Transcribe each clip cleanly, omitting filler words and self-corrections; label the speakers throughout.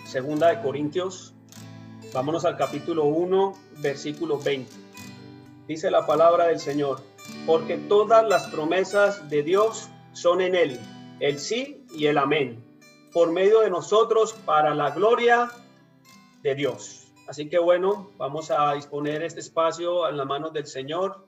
Speaker 1: Segunda de Corintios, vámonos al capítulo 1, versículo 20. Dice la palabra del Señor: porque todas las promesas de Dios son en Él, el sí y el amén, por medio de nosotros para la gloria de Dios. Así que bueno, vamos a disponer este espacio en las manos del Señor.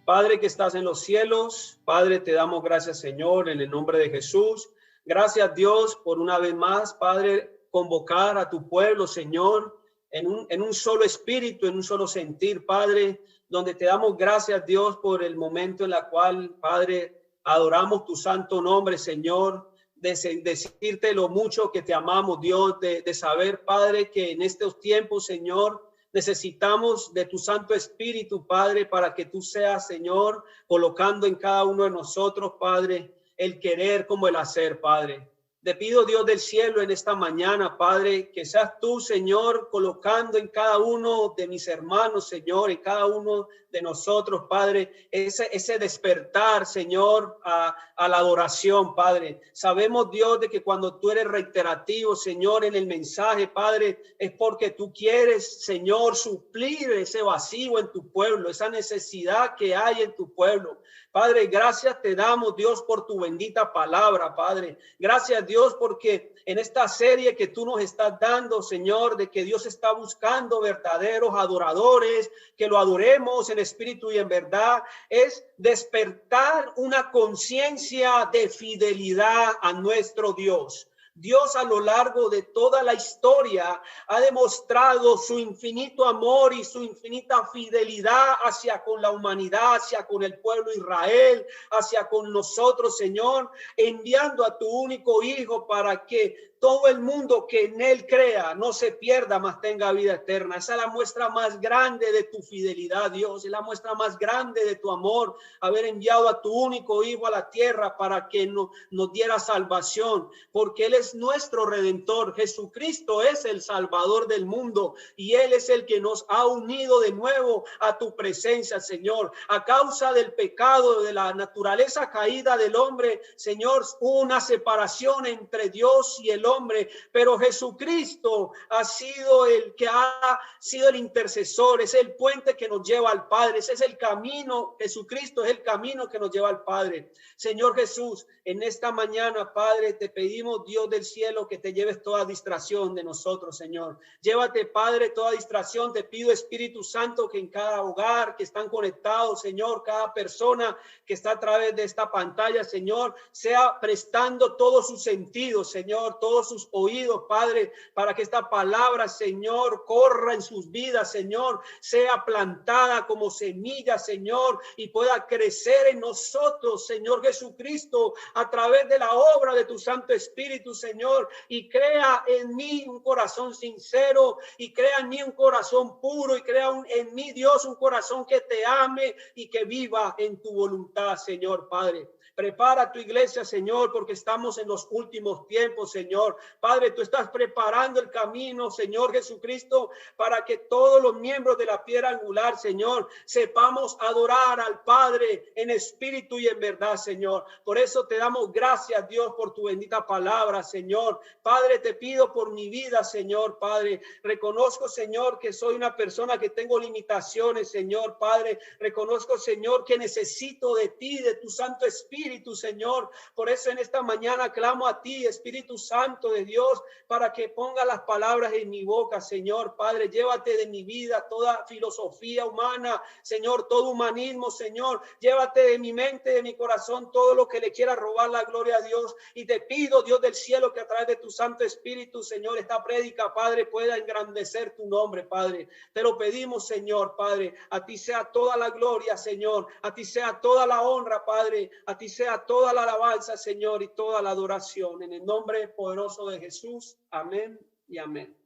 Speaker 1: Padre que estás en los cielos, Padre, te damos gracias, Señor, en el nombre de Jesús. Gracias, Dios, por una vez más, Padre, convocar a tu pueblo, Señor, en un solo espíritu, en un solo sentir, Padre, donde te damos gracias, Dios, por el momento en el cual, Padre, adoramos tu santo nombre, Señor, de decirte lo mucho que te amamos, Dios, de saber, Padre, que en estos tiempos, Señor, necesitamos de tu Santo Espíritu, Padre, para que tú seas, Señor, colocando en cada uno de nosotros, Padre, el querer como el hacer, Padre. Te pido, Dios del cielo, en esta mañana, Padre, que seas tú, Señor, colocando en cada uno de mis hermanos, Señor, en cada uno de nosotros, Padre, ese despertar, Señor, a la adoración, Padre. Sabemos, Dios, de que cuando tú eres reiterativo, Señor, en el mensaje, Padre, es porque tú quieres, Señor, suplir ese vacío en tu pueblo, esa necesidad que hay en tu pueblo. Padre, gracias te damos, Dios, por tu bendita palabra, Padre. Gracias, Dios, porque en esta serie que tú nos estás dando, Señor, de que Dios está buscando verdaderos adoradores, que lo adoremos en espíritu y en verdad, es despertar una conciencia de fidelidad a nuestro Dios. Dios a lo largo de toda la historia ha demostrado su infinito amor y su infinita fidelidad hacia con la humanidad, hacia con el pueblo de Israel, hacia con nosotros, Señor, enviando a tu único Hijo para que todo el mundo que en él crea no se pierda, mas tenga vida eterna. Esa es la muestra más grande de tu fidelidad, Dios. Es la muestra más grande de tu amor, haber enviado a tu único Hijo a la tierra para que nos diera salvación, porque Él es nuestro Redentor. Jesucristo es el Salvador del mundo y Él es el que nos ha unido de nuevo a tu presencia, Señor. A causa del pecado, de la naturaleza caída del hombre, Señor, hubo una separación entre Dios y el hombre, pero Jesucristo ha sido el que ha sido el intercesor, es el puente que nos lleva al Padre, ese es el camino. Jesucristo es el camino que nos lleva al Padre. Señor Jesús, en esta mañana, Padre, te pedimos, Dios del cielo, que te lleves toda distracción de nosotros, Señor. Llévate, Padre, toda distracción. Te pido, Espíritu Santo, que en cada hogar que están conectados, Señor, cada persona que está a través de esta pantalla, Señor, sea prestando todos sus sentidos, Señor, todos sus oídos, Padre, para que esta palabra, Señor, corra en sus vidas, Señor, sea plantada como semilla, Señor, y pueda crecer en nosotros, Señor Jesucristo, a través de la obra de tu Santo Espíritu, Señor, y crea en mí un corazón sincero, y crea en mí un corazón puro, y crea en mí, Dios, un corazón que te ame y que viva en tu voluntad, Señor Padre. Prepara tu iglesia, Señor, porque estamos en los últimos tiempos, Señor. Padre, tú estás preparando el camino, Señor Jesucristo, para que todos los miembros de la piedra angular, Señor, sepamos adorar al Padre en espíritu y en verdad, Señor. Por eso te damos gracias, Dios, por tu bendita palabra, Señor. Padre, te pido por mi vida, Señor, Padre. Reconozco, Señor, que soy una persona que tengo limitaciones, Señor, Padre. Reconozco, Señor, que necesito de ti, de tu Santo Espíritu, Señor. Por eso en esta mañana clamo a ti, Espíritu Santo de Dios, para que ponga las palabras en mi boca, Señor, Padre. Llévate de mi vida toda filosofía humana, Señor, todo humanismo, Señor. Llévate de mi mente, de mi corazón, todo lo que le quiera robar la gloria a Dios. Y te pido, Dios del cielo, que a través de tu Santo Espíritu, Señor, esta prédica, Padre, pueda engrandecer tu nombre, Padre. Te lo pedimos, Señor, Padre. A ti sea toda la gloria, Señor. A ti sea toda la honra, Padre. A ti sea toda la alabanza, Señor, y toda la adoración. En el nombre poderoso de Jesús. Amén y amén.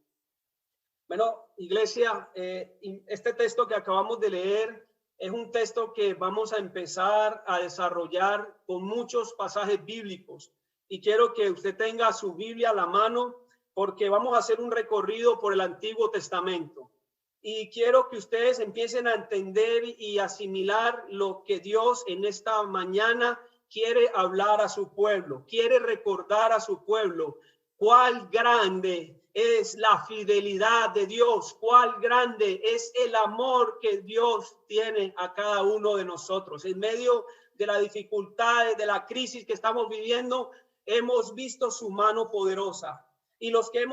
Speaker 1: Bueno, iglesia, este texto que acabamos de leer es un texto que vamos a empezar a desarrollar con muchos pasajes bíblicos. Y quiero que usted tenga su Biblia a la mano porque vamos a hacer un recorrido por el Antiguo Testamento. Y quiero que ustedes empiecen a entender y asimilar lo que Dios en esta mañana quiere hablar a su pueblo, quiere recordar a su pueblo cuál grande es la fidelidad de Dios, cuál grande es el amor que Dios tiene a cada uno de nosotros. En medio de las dificultades, de la crisis que estamos viviendo, hemos visto su mano poderosa. Y los que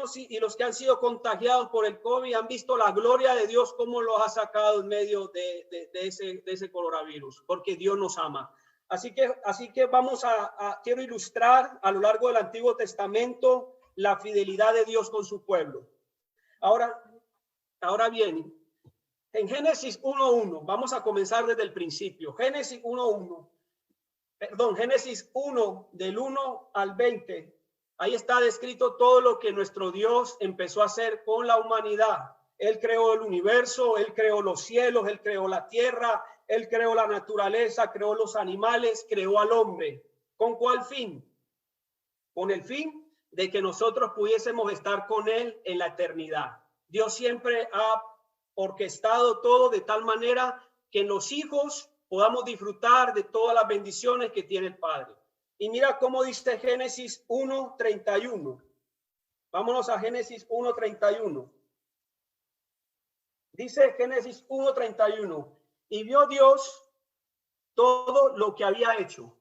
Speaker 1: han sido contagiados por el COVID han visto la gloria de Dios, cómo los ha sacado en medio de ese coronavirus, porque Dios nos ama. Así que quiero ilustrar a lo largo del Antiguo Testamento la fidelidad de Dios con su pueblo. Ahora bien, en Génesis 1:1, vamos a comenzar desde el principio. Génesis 1 del 1 al 20. Ahí está descrito todo lo que nuestro Dios empezó a hacer con la humanidad. Él creó el universo, Él creó los cielos, Él creó la tierra, Él creó la naturaleza, creó los animales, creó al hombre. ¿Con cuál fin? Con el fin de que nosotros pudiésemos estar con Él en la eternidad. Dios siempre ha orquestado todo de tal manera que los hijos podamos disfrutar de todas las bendiciones que tiene el Padre. Y mira cómo dice Génesis 1:31. Vámonos a Génesis 1:31. Dice Génesis 1:31. Y vio Dios todo lo que había hecho.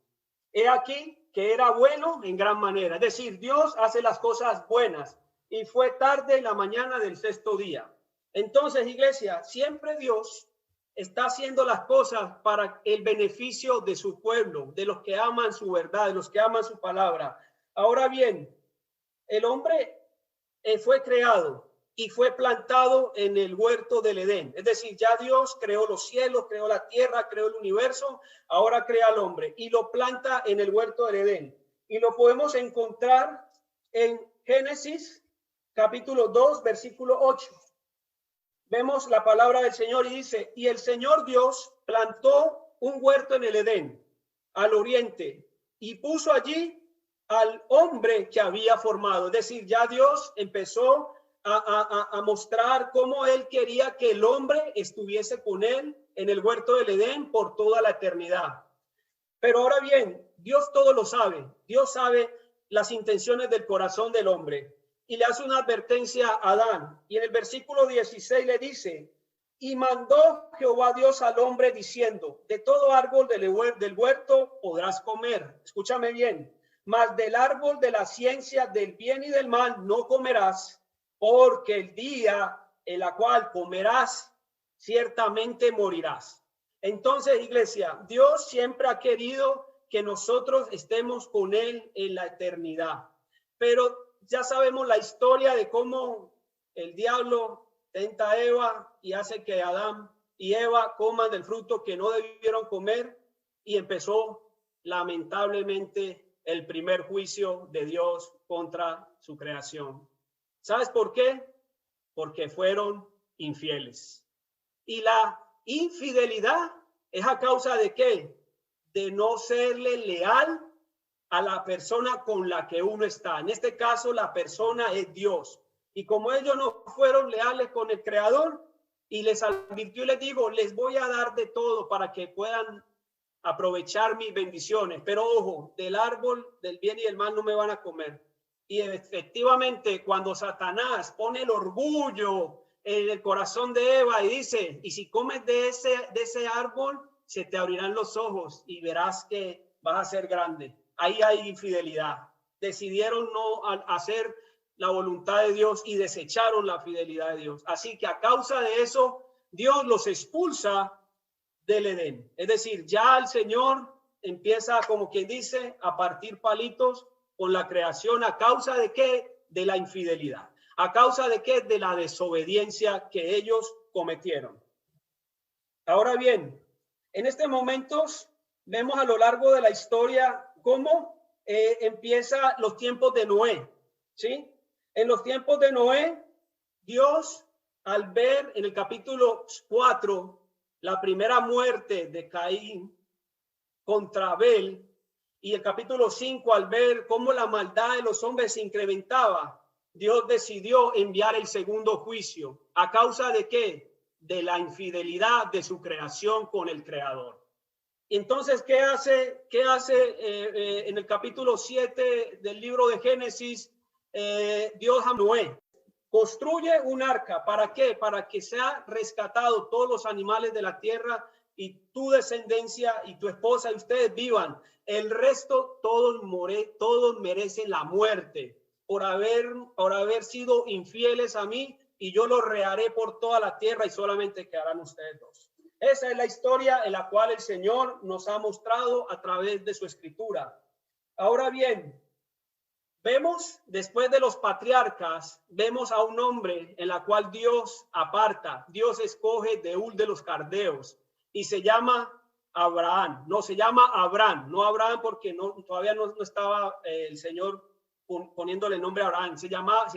Speaker 1: He aquí que era bueno en gran manera. Es decir, Dios hace las cosas buenas. Y fue tarde en la mañana del sexto día. Entonces, iglesia, siempre Dios está haciendo las cosas para el beneficio de su pueblo, de los que aman su verdad, de los que aman su palabra. Ahora bien, el hombre fue creado y fue plantado en el huerto del Edén. Es decir, ya Dios creó los cielos, creó la tierra, creó el universo, ahora crea al hombre y lo planta en el huerto del Edén. Y lo podemos encontrar en Génesis capítulo 2, versículo 8. Vemos la palabra del Señor y dice, y el Señor Dios plantó un huerto en el Edén, al oriente, y puso allí al hombre que había formado. Es decir, ya Dios empezó a mostrar cómo Él quería que el hombre estuviese con Él en el huerto del Edén por toda la eternidad. Pero ahora bien, Dios todo lo sabe. Dios sabe las intenciones del corazón del hombre. Y le hace una advertencia a Adán. Y en el versículo 16 le dice, y mandó Jehová Dios al hombre diciendo, de todo árbol del huerto podrás comer. Escúchame bien. Mas del árbol de la ciencia del bien y del mal no comerás, porque el día en la cual comerás, ciertamente morirás. Entonces, iglesia, Dios siempre ha querido que nosotros estemos con Él en la eternidad. Pero ya sabemos la historia de cómo el diablo tenta a Eva y hace que Adán y Eva coman del fruto que no debieron comer, y empezó lamentablemente el primer juicio de Dios contra su creación. ¿Sabes por qué? Porque fueron infieles. Y la infidelidad es a causa de ¿qué? De no serle leal a la persona con la que uno está. En este caso, la persona es Dios. Y como ellos no fueron leales con el Creador, y les advirtió y les digo, les voy a dar de todo para que puedan aprovechar mis bendiciones. Pero ojo, del árbol del bien y del mal no me van a comer. Y efectivamente, cuando Satanás pone el orgullo en el corazón de Eva y dice, y si comes de ese árbol, se te abrirán los ojos y verás que vas a ser grande. Ahí hay infidelidad. Decidieron no hacer la voluntad de Dios y desecharon la fidelidad de Dios. Así que a causa de eso, Dios los expulsa del Edén. Es decir, ya el Señor empieza, como quien dice, a partir palitos con la creación. ¿A causa de qué? De la infidelidad. ¿A causa de qué? De la desobediencia que ellos cometieron. Ahora bien, en este momento vemos a lo largo de la historia cómo empieza los tiempos de Noé, ¿sí? En los tiempos de Noé, Dios, al ver en el capítulo 4 la primera muerte de Caín contra Abel, y el capítulo 5 al ver cómo la maldad de los hombres se incrementaba, Dios decidió enviar el segundo juicio. ¿A causa de qué? De la infidelidad de su creación con el Creador. Y entonces, ¿qué hace en el capítulo 7 del libro de Génesis? Dios a Noé construye un arca. ¿Para qué? Para que sea rescatado todos los animales de la tierra y tu descendencia y tu esposa y ustedes vivan. El resto, todos merecen la muerte por haber sido infieles a mí, y yo los reharé por toda la tierra y solamente quedarán ustedes dos. Esa es la historia en la cual el Señor nos ha mostrado a través de su escritura. Ahora bien, vemos después de los patriarcas, vemos a un hombre en la cual Dios aparta, Dios escoge de Ur de los Caldeos y se llama Abraham. No, se llama Abraham, no Abraham porque todavía no estaba el Señor poniéndole el nombre a Abraham, se llama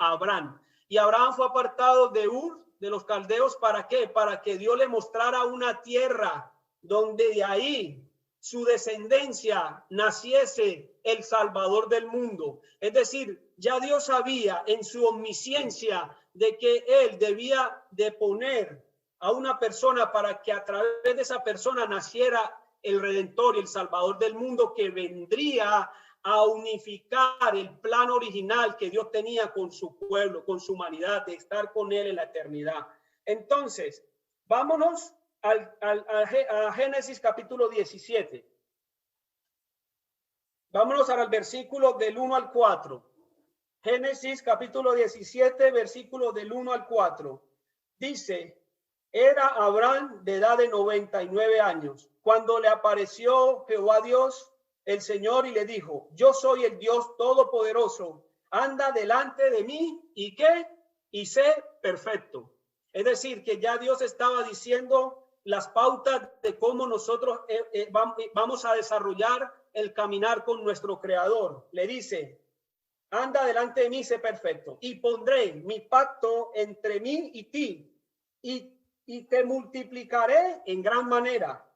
Speaker 1: Abraham. Y Abraham fue apartado de Ur de los Caldeos. ¿Para qué? Para que Dios le mostrara una tierra donde de ahí su descendencia naciese el Salvador del mundo. Es decir, ya Dios sabía en su omnisciencia de que él debía de poner a una persona para que a través de esa persona naciera el Redentor y el Salvador del mundo, que vendría a unificar el plan original que Dios tenía con su pueblo, con su humanidad, de estar con él en la eternidad. Entonces, vámonos a Génesis capítulo 17. Vámonos al versículo del 1 al 4. Génesis capítulo 17, versículo del 1 al 4. Dice: era Abraham de edad de 99 años, cuando le apareció Jehová Dios, el Señor, y le dijo: yo soy el Dios todopoderoso, anda delante de mí, ¿y qué? Y sé perfecto. Es decir, que ya Dios estaba diciendo las pautas de cómo nosotros vamos a desarrollar el caminar con nuestro Creador. Le dice: anda delante de mí, sé perfecto, y pondré mi pacto entre mí y ti, y te multiplicaré en gran manera.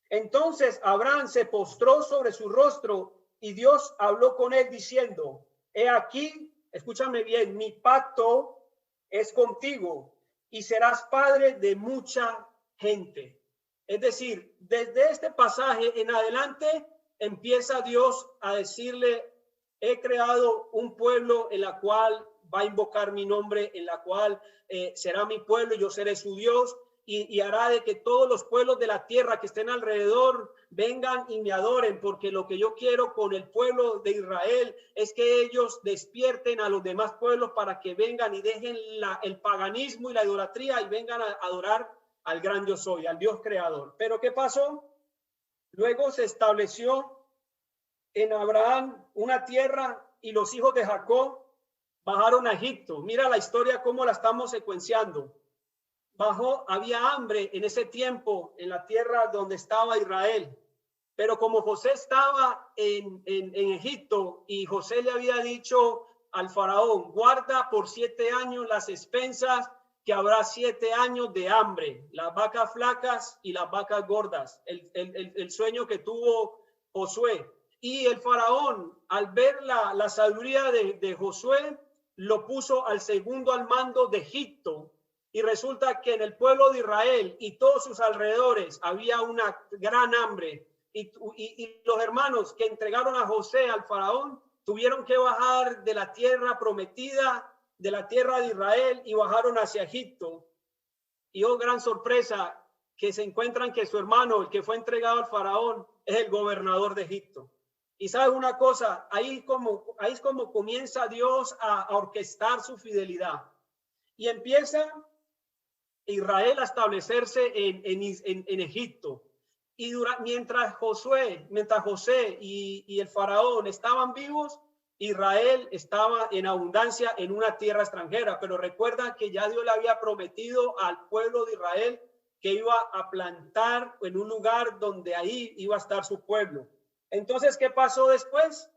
Speaker 1: Entonces Abraham se postró sobre su rostro, y Dios habló con él diciendo: he aquí, escúchame bien, mi pacto es contigo, y serás padre de mucha gente. Es decir, desde este pasaje en adelante empieza Dios a decirle: he creado un pueblo en la cual va a invocar mi nombre, en la cual será mi pueblo y yo seré su Dios, y hará de que todos los pueblos de la tierra que estén alrededor vengan y me adoren, porque lo que yo quiero con el pueblo de Israel es que ellos despierten a los demás pueblos para que vengan y dejen el paganismo y la idolatría y vengan a adorar al gran yo soy, al Dios creador. Pero ¿qué pasó? Luego se estableció en Abraham una tierra, y los hijos de Jacob bajaron a Egipto. Mira la historia cómo la estamos secuenciando. Había hambre en ese tiempo en la tierra donde estaba Israel, pero como José estaba en Egipto, y José le había dicho al faraón: guarda por 7 años las expensas, que habrá 7 años de hambre, las vacas flacas y las vacas gordas, el sueño que tuvo Josué. Y el faraón, al ver la sabiduría de Josué, lo puso al segundo al mando de Egipto. Y resulta que en el pueblo de Israel y todos sus alrededores había una gran hambre. Y los hermanos que entregaron a José al faraón tuvieron que bajar de la tierra prometida, de la tierra de Israel, y bajaron hacia Egipto. Y oh, gran sorpresa, que se encuentran que su hermano, el que fue entregado al faraón, es el gobernador de Egipto. Y sabes una cosa, ahí es como comienza Dios a orquestar su fidelidad. Y empieza Israel a establecerse en Egipto. Y mientras José y el faraón estaban vivos, Israel estaba en abundancia en una tierra extranjera. Pero recuerda que ya Dios le había prometido al pueblo de Israel que iba a plantar en un lugar donde ahí iba a estar su pueblo. Entonces, ¿qué pasó después?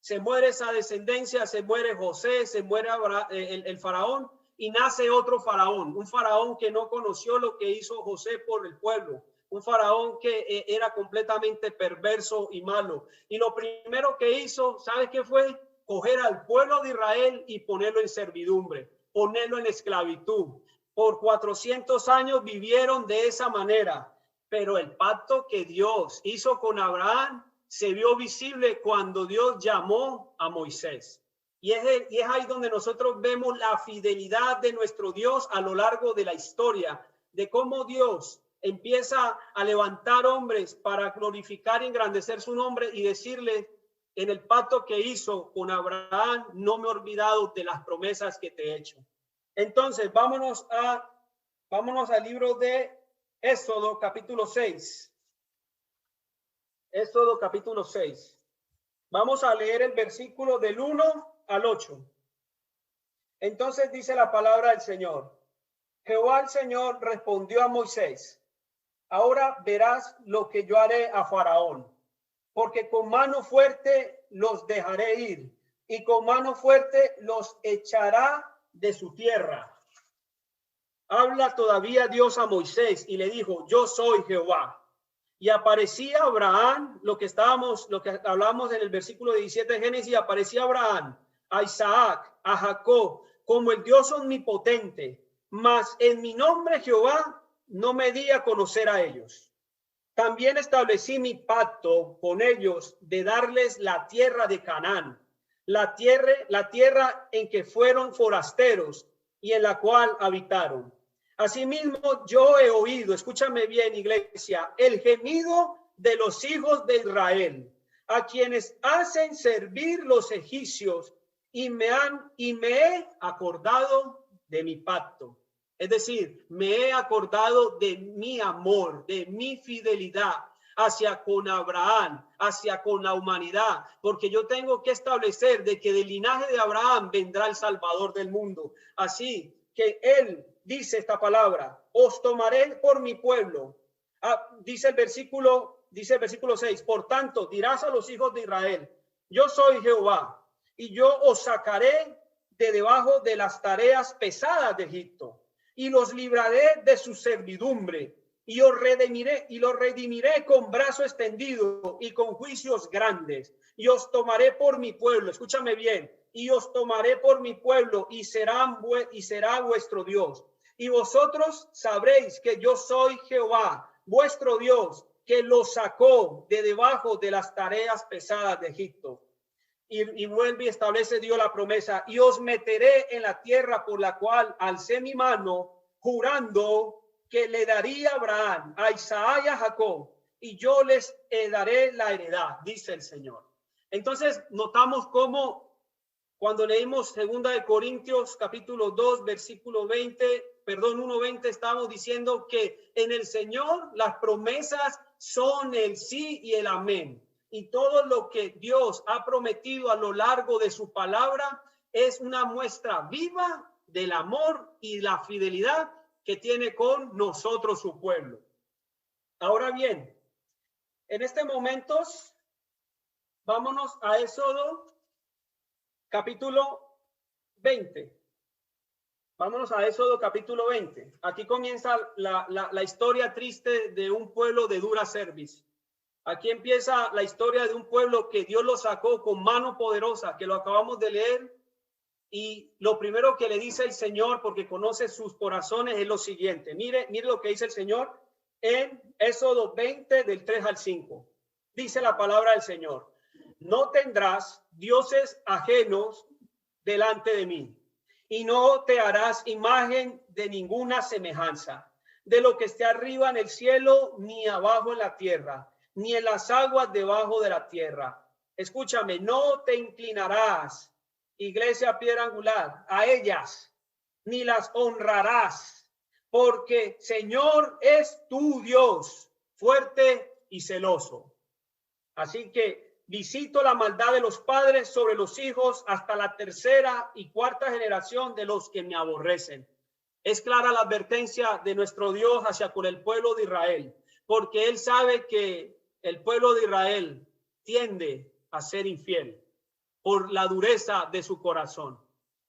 Speaker 1: Se muere esa descendencia, se muere José, se muere el faraón, y nace otro faraón, un faraón que no conoció lo que hizo José por el pueblo, un faraón que era completamente perverso y malo. Y lo primero que hizo, ¿sabes qué fue? coger al pueblo de Israel y ponerlo en servidumbre, ponerlo en esclavitud. Por 400 años vivieron de esa manera, pero el pacto que Dios hizo con Abraham se vio visible cuando Dios llamó a Moisés. Y es ahí donde nosotros vemos la fidelidad de nuestro Dios a lo largo de la historia, de cómo Dios empieza a levantar hombres para glorificar y engrandecer su nombre y decirle en el pacto que hizo con Abraham, no me he olvidado de las promesas que te he hecho. Entonces, vámonos al libro de Éxodo, capítulo 6. Éxodo, capítulo 6. Vamos a leer el versículo del 1 al 8. Entonces dice la palabra del Señor. Jehová el Señor respondió a Moisés: ahora verás lo que yo haré a Faraón, porque con mano fuerte los dejaré ir, y con mano fuerte los echará de su tierra. Habla todavía Dios a Moisés y le dijo: yo soy Jehová. Y aparecía Abraham, lo que hablamos en el versículo 17 de Génesis, aparecía Abraham, a Isaac, a Jacob, como el Dios omnipotente, mas en mi nombre Jehová no me di a conocer a ellos. También establecí mi pacto con ellos de darles la tierra de Canaán, la tierra en que fueron forasteros y en la cual habitaron. Asimismo, yo he oído, escúchame bien, iglesia, el gemido de los hijos de Israel, a quienes hacen servir los egipcios, y me he acordado de mi pacto. Es decir, me he acordado de mi amor, de mi fidelidad hacia con Abraham, hacia con la humanidad, porque yo tengo que establecer de que del linaje de Abraham vendrá el Salvador del mundo. Así que él dice esta palabra: os tomaré por mi pueblo. Dice el versículo 6, por tanto dirás a los hijos de Israel: yo soy Jehová, y yo os sacaré de debajo de las tareas pesadas de Egipto, y los libraré de su servidumbre, y os redimiré con brazo extendido y con juicios grandes, y os tomaré por mi pueblo. Escúchame bien. Y os tomaré por mi pueblo, y será vuestro Dios. Y vosotros sabréis que yo soy Jehová, vuestro Dios, que los sacó de debajo de las tareas pesadas de Egipto. Y vuelve y establece Dios la promesa: y os meteré en la tierra por la cual alcé mi mano, jurando que le daría a Abraham, a Isaac y a Jacob, y yo les daré la heredad, dice el Señor. Entonces notamos cómo cuando leímos 2 de Corintios capítulo 2 versículo 1:20, estamos diciendo que en el Señor las promesas son el sí y el amén. Y todo lo que Dios ha prometido a lo largo de su palabra es una muestra viva del amor y la fidelidad que tiene con nosotros, su pueblo. Ahora bien, en este momento, vámonos a Éxodo capítulo 20. Vámonos a Éxodo capítulo 20. Aquí comienza la historia triste de un pueblo de dura cerviz. Aquí empieza la historia de un pueblo que Dios lo sacó con mano poderosa, que lo acabamos de leer. Y lo primero que le dice el Señor, porque conoce sus corazones, es lo siguiente. Mire lo que dice el Señor en Éxodo 20, del 3 al 5. Dice la palabra del Señor: no tendrás dioses ajenos delante de mí, y no te harás imagen de ninguna semejanza, de lo que esté arriba en el cielo, ni abajo en la tierra, ni en las aguas debajo de la tierra. Escúchame, no te inclinarás, iglesia Piedra Angular, a ellas, ni las honrarás, porque Señor es tu Dios, fuerte y celoso. Así que visito la maldad de los padres sobre los hijos hasta la tercera y cuarta generación de los que me aborrecen. Es clara la advertencia de nuestro Dios hacia con el pueblo de Israel, porque él sabe que el pueblo de Israel tiende a ser infiel por la dureza de su corazón.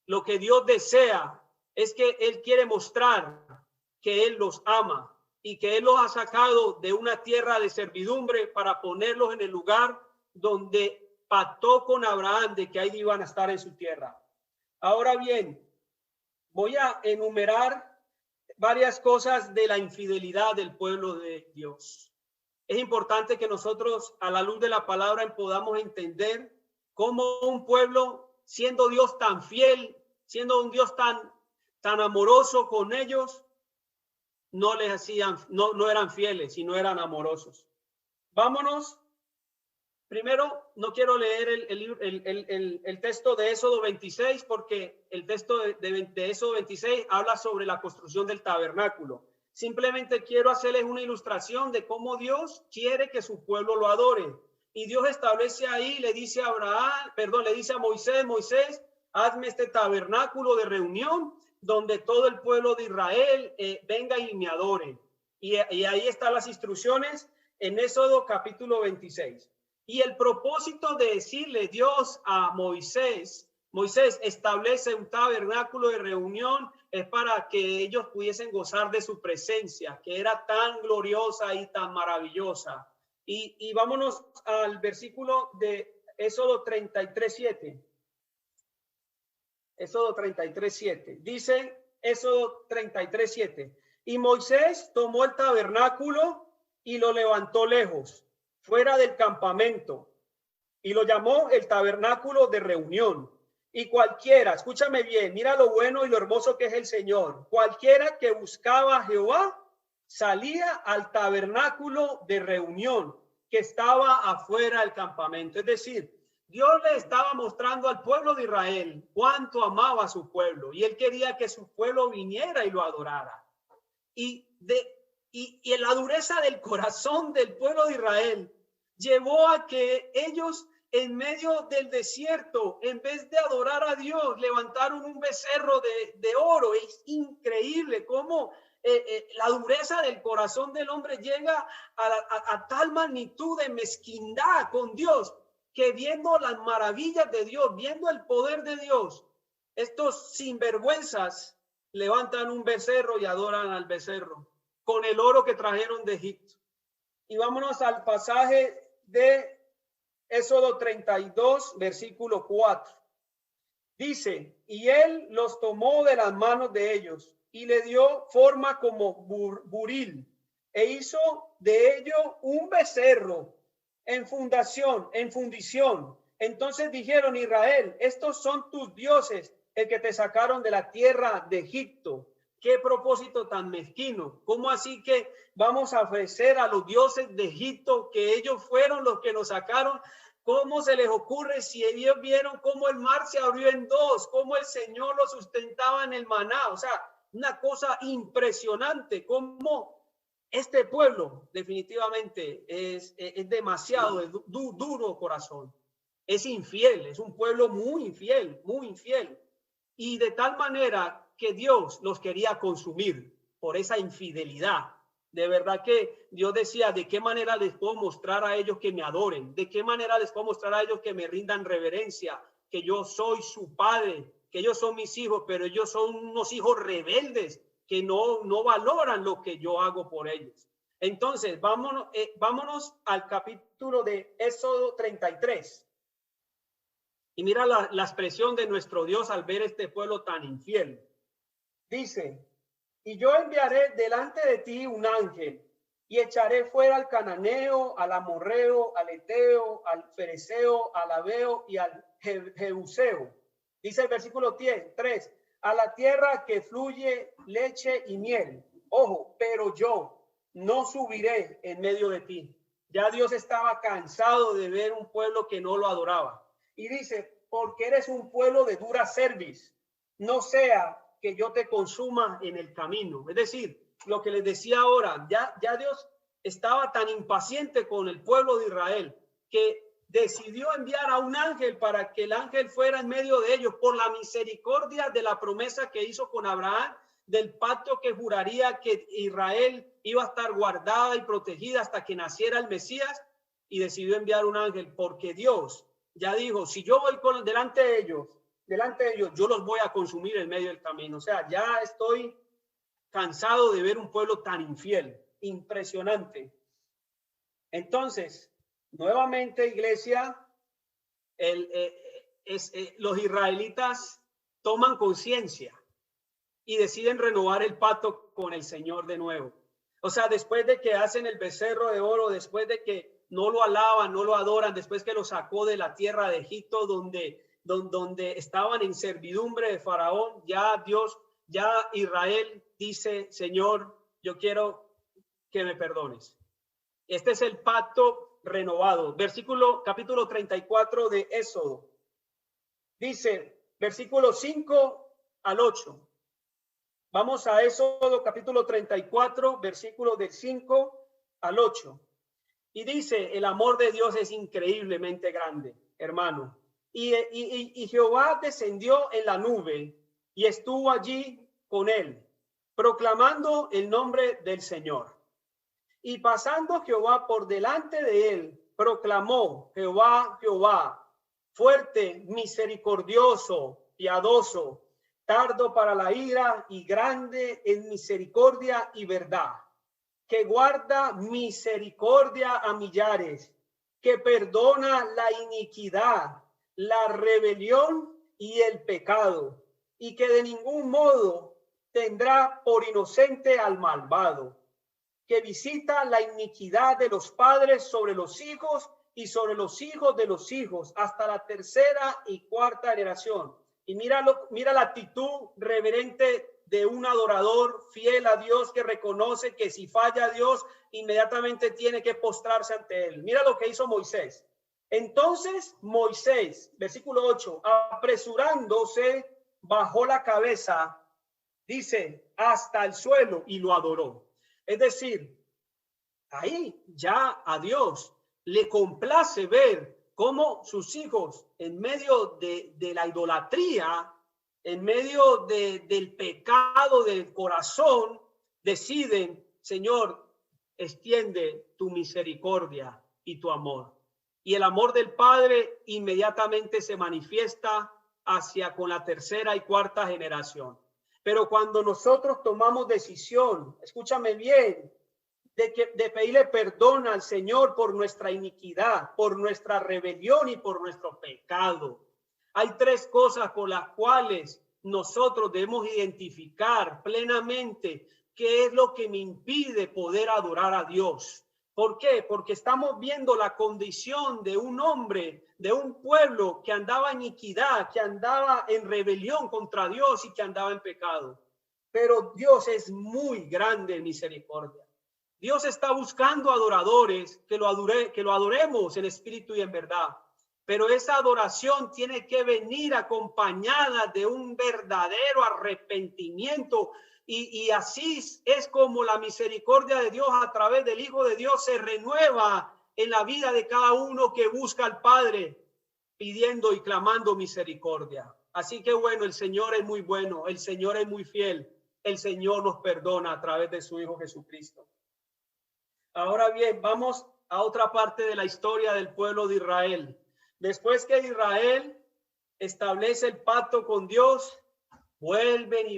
Speaker 1: Lo que Dios desea es que él quiere mostrar que él los ama y que él los ha sacado de una tierra de servidumbre para ponerlos en el lugar donde pactó con Abraham de que ahí iban a estar en su tierra. Ahora bien, voy a enumerar varias cosas de la infidelidad del pueblo de Dios. Es importante que nosotros, a la luz de la palabra, podamos entender cómo un pueblo, siendo Dios tan fiel, siendo un Dios tan amoroso con ellos, no les hacían, no eran fieles y no eran amorosos. Vámonos. Primero, no quiero leer el texto de Éxodo 26, porque el texto de Éxodo 26 habla sobre la construcción del tabernáculo. Simplemente quiero hacerles una ilustración de cómo Dios quiere que su pueblo lo adore. Y Dios establece ahí, le dice a le dice a Moisés, Moisés, hazme este tabernáculo de reunión donde todo el pueblo de Israel venga y me adore. Y ahí están las instrucciones en Éxodo capítulo 26. Y el propósito de decirle Dios a Moisés, Moisés establece un tabernáculo de reunión, es para que ellos pudiesen gozar de su presencia, que era tan gloriosa y tan maravillosa. Y vámonos al versículo de Éxodo 33:7. Éxodo 33:7. Dice Éxodo 33:7. Y Moisés tomó el tabernáculo y lo levantó lejos, fuera del campamento, y lo llamó el tabernáculo de reunión. Y cualquiera, escúchame bien, mira lo bueno y lo hermoso que es el Señor. Cualquiera que buscaba a Jehová salía al tabernáculo de reunión que estaba afuera del campamento. Es decir, Dios le estaba mostrando al pueblo de Israel cuánto amaba a su pueblo, y él quería que su pueblo viniera y lo adorara. Y la dureza del corazón del pueblo de Israel llevó a que ellos, en medio del desierto, en vez de adorar a Dios, levantaron un becerro de oro. Es increíble cómo la dureza del corazón del hombre llega a tal magnitud de mezquindad con Dios, que viendo las maravillas de Dios, viendo el poder de Dios, estos sinvergüenzas levantan un becerro y adoran al becerro con el oro que trajeron de Egipto. Y vámonos al pasaje de Éxodo 32, versículo 4. Dice, y él los tomó de las manos de ellos y le dio forma como buril, e hizo de ello un becerro en fundición. Entonces dijeron, Israel, estos son tus dioses, el que te sacaron de la tierra de Egipto. Qué propósito tan mezquino. ¿Cómo así que vamos a ofrecer a los dioses de Egipto, que ellos fueron los que nos sacaron? ¿Cómo se les ocurre, si ellos vieron cómo el mar se abrió en dos, cómo el Señor lo sustentaba en el maná? O sea, una cosa impresionante, cómo este pueblo definitivamente es demasiado duro corazón. Es infiel, es un pueblo muy infiel, muy infiel. Y de tal manera que Dios los quería consumir por esa infidelidad. De verdad que Dios decía, ¿de qué manera les puedo mostrar a ellos que me adoren? ¿De qué manera les puedo mostrar a ellos que me rindan reverencia? Que yo soy su padre, que ellos son mis hijos, pero ellos son unos hijos rebeldes que no valoran lo que yo hago por ellos. Entonces, vámonos al capítulo de Éxodo 33. Y mira la expresión de nuestro Dios al ver este pueblo tan infiel. Dice, y yo enviaré delante de ti un ángel y echaré fuera al cananeo, al amorreo, al eteo, al fereceo, al aveo y al jebuseo. Dice el versículo 3, a la tierra que fluye leche y miel. Ojo, pero yo no subiré en medio de ti. Ya Dios estaba cansado de ver un pueblo que no lo adoraba. Y dice, porque eres un pueblo de dura cerviz, no sea que yo te consuma en el camino. Es decir, lo que les decía ahora, ya Dios estaba tan impaciente con el pueblo de Israel que decidió enviar a un ángel para que el ángel fuera en medio de ellos por la misericordia de la promesa que hizo con Abraham, del pacto que juraría que Israel iba a estar guardada y protegida hasta que naciera el Mesías, y decidió enviar un ángel porque Dios ya dijo, si yo voy delante de ellos, yo los voy a consumir en medio del camino. O sea, ya estoy cansado de ver un pueblo tan infiel, impresionante. Entonces, nuevamente, iglesia, los israelitas toman conciencia y deciden renovar el pacto con el Señor de nuevo. O sea, después de que hacen el becerro de oro, después de que no lo alaban, no lo adoran, después que lo sacó de la tierra de Egipto, donde estaban en servidumbre de Faraón, ya Israel dice, Señor, yo quiero que me perdones. Este es el pacto renovado. Capítulo 34 de Éxodo. Dice, versículo 5 al 8. Vamos a Éxodo capítulo 34, versículos del 5 al 8. Y dice, el amor de Dios es increíblemente grande, hermano. Y Jehová descendió en la nube y estuvo allí con él, proclamando el nombre del Señor. Y pasando Jehová por delante de él, proclamó, Jehová, Jehová, fuerte, misericordioso, piadoso, tardo para la ira y grande en misericordia y verdad, que guarda misericordia a millares, que perdona la iniquidad, la rebelión y el pecado, y que de ningún modo tendrá por inocente al malvado, que visita la iniquidad de los padres sobre los hijos y sobre los hijos de los hijos, hasta la tercera y cuarta generación. Y mira la actitud reverente de un adorador fiel a Dios, que reconoce que si falla a Dios, inmediatamente tiene que postrarse ante él. Mira lo que hizo Moisés. Entonces Moisés, versículo 8, apresurándose, bajó la cabeza, dice, hasta el suelo y lo adoró. Es decir, ahí ya a Dios le complace ver cómo sus hijos, en medio de la idolatría, en medio del pecado del corazón, deciden, Señor, extiende tu misericordia y tu amor. Y el amor del Padre inmediatamente se manifiesta con la tercera y cuarta generación. Pero cuando nosotros tomamos decisión, escúchame bien, de pedirle perdón al Señor por nuestra iniquidad, por nuestra rebelión y por nuestro pecado, hay tres cosas por las cuales nosotros debemos identificar plenamente qué es lo que me impide poder adorar a Dios. ¿Por qué? Porque estamos viendo la condición de un hombre, de un pueblo que andaba en iniquidad, que andaba en rebelión contra Dios y que andaba en pecado. Pero Dios es muy grande en misericordia. Dios está buscando adoradores que lo adoremos en espíritu y en verdad. Pero esa adoración tiene que venir acompañada de un verdadero arrepentimiento. Y así es como la misericordia de Dios a través del Hijo de Dios se renueva en la vida de cada uno que busca al Padre, pidiendo y clamando misericordia. Así que bueno, el Señor es muy bueno, el Señor es muy fiel, el Señor nos perdona a través de su Hijo Jesucristo. Ahora bien, vamos a otra parte de la historia del pueblo de Israel. Después que Israel establece el pacto con Dios, vuelven y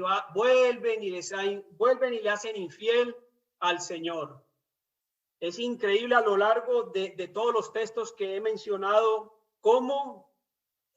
Speaker 1: le hacen infiel al Señor. Es increíble a lo largo de todos los textos que he mencionado cómo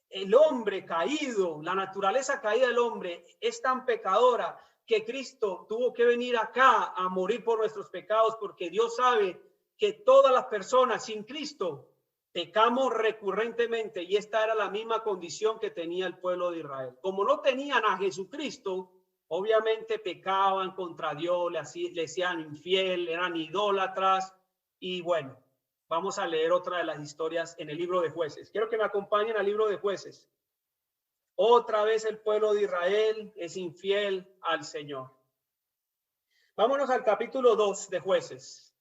Speaker 1: el hombre caído, la naturaleza caída del hombre es tan pecadora que Cristo tuvo que venir acá a morir por nuestros pecados, porque Dios sabe que todas las personas sin Cristo pecamos recurrentemente, y esta era la misma condición que tenía el pueblo de Israel. Como no tenían a Jesucristo, obviamente pecaban contra Dios, le hacían infiel, eran idólatras. Y bueno, vamos a leer otra de las historias en el libro de Jueces. Quiero que me acompañen al libro de Jueces. Otra vez el pueblo de Israel es infiel al Señor. Vámonos al capítulo 2 de Jueces.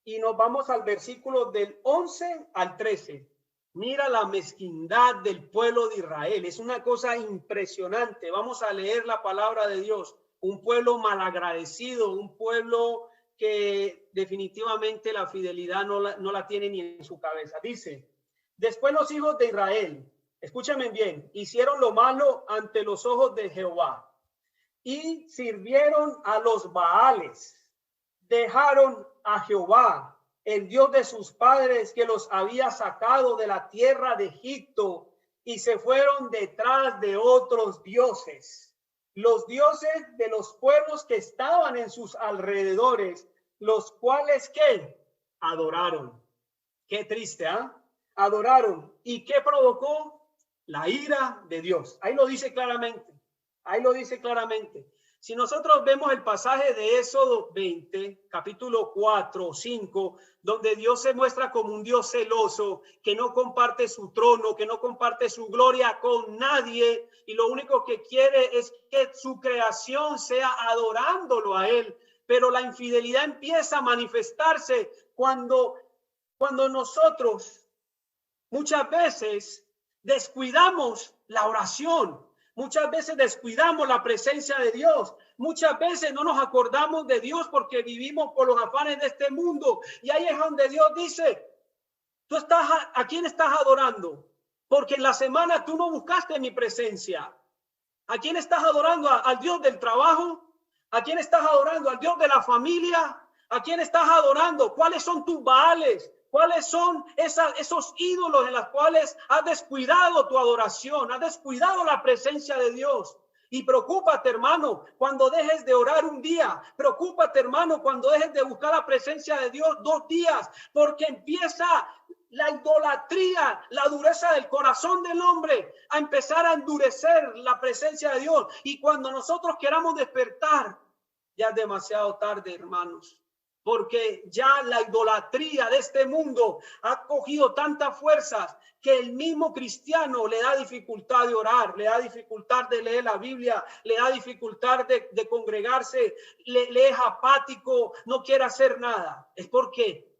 Speaker 1: Y nos vamos al versículo del 11 al 13. Mira la mezquindad del pueblo de Israel. Es una cosa impresionante. Vamos a leer la palabra de Dios. Un pueblo malagradecido, un pueblo que definitivamente la fidelidad no la tiene ni en su cabeza. Dice, después los hijos de Israel, escúchame bien, hicieron lo malo ante los ojos de Jehová y sirvieron a los Baales. Dejaron a Jehová el Dios de sus padres que los había sacado de la tierra de Egipto, y se fueron detrás de otros dioses, los dioses de los pueblos que estaban en sus alrededores, los cuales ¿qué? Adoraron. Qué triste, ¿ah? Adoraron. ¿Y qué provocó? La ira de Dios. Ahí lo dice claramente. Ahí lo dice claramente. Si nosotros vemos el pasaje de Éxodo 20, capítulo 4 o 5, donde Dios se muestra como un Dios celoso, que no comparte su trono, que no comparte su gloria con nadie, y lo único que quiere es que su creación sea adorándolo a Él. Pero la infidelidad empieza a manifestarse cuando nosotros muchas veces descuidamos la oración. Muchas veces descuidamos la presencia de Dios. Muchas veces no nos acordamos de Dios porque vivimos por los afanes de este mundo. Y ahí es donde Dios dice, ¿a quién estás adorando? Porque en la semana tú no buscaste mi presencia. ¿A quién estás adorando? ¿Al Dios del trabajo? ¿A quién estás adorando? ¿Al Dios de la familia? ¿A quién estás adorando? ¿Cuáles son tus baales? ¿Cuáles son esos ídolos en los cuales has descuidado tu adoración? Has descuidado la presencia de Dios. Y preocúpate, hermano, cuando dejes de orar un día. Preocúpate, hermano, cuando dejes de buscar la presencia de Dios 2 días. Porque empieza la idolatría, la dureza del corazón del hombre a empezar a endurecer la presencia de Dios. Y cuando nosotros queramos despertar, ya es demasiado tarde, hermanos. Porque ya la idolatría de este mundo ha cogido tantas fuerzas que el mismo cristiano le da dificultad de orar, le da dificultad de leer la Biblia, le da dificultad de congregarse, le es apático, no quiere hacer nada. Es porque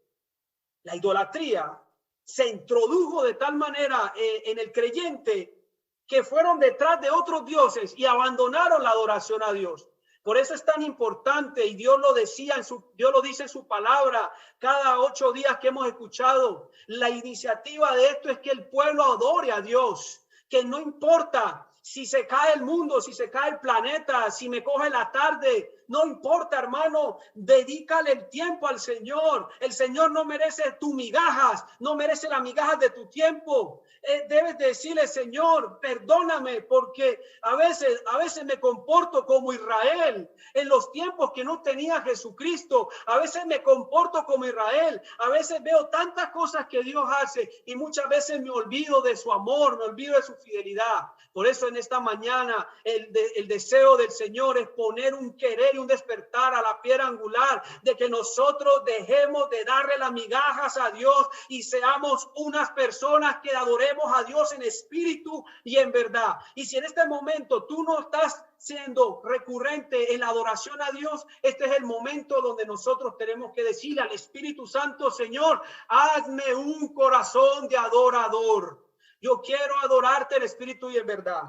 Speaker 1: la idolatría se introdujo de tal manera en el creyente que fueron detrás de otros dioses y abandonaron la adoración a Dios. Por eso es tan importante, y Dios lo decía Dios lo dice en su palabra cada 8 días que hemos escuchado. La iniciativa de esto es que el pueblo adore a Dios, que no importa si se cae el mundo, si se cae el planeta, si me coge la tarde, no importa, hermano, dedícale el tiempo al Señor. El Señor no merece tus migajas, no merece las migajas de tu tiempo. Debes decirle, Señor, perdóname, porque a veces me comporto como Israel en los tiempos que no tenía Jesucristo. A veces me comporto como Israel. A veces veo tantas cosas que Dios hace y muchas veces me olvido de su amor, me olvido de su fidelidad. Por eso en esta mañana el deseo del Señor es poner un querer y un despertar a la piedra angular de que nosotros dejemos de darle las migajas a Dios y seamos unas personas que adoremos a Dios en espíritu y en verdad. Y si en este momento tú no estás siendo recurrente en la adoración a Dios, este es el momento donde nosotros tenemos que decirle al Espíritu Santo, Señor, hazme un corazón de adorador. Yo quiero adorarte en espíritu y en verdad.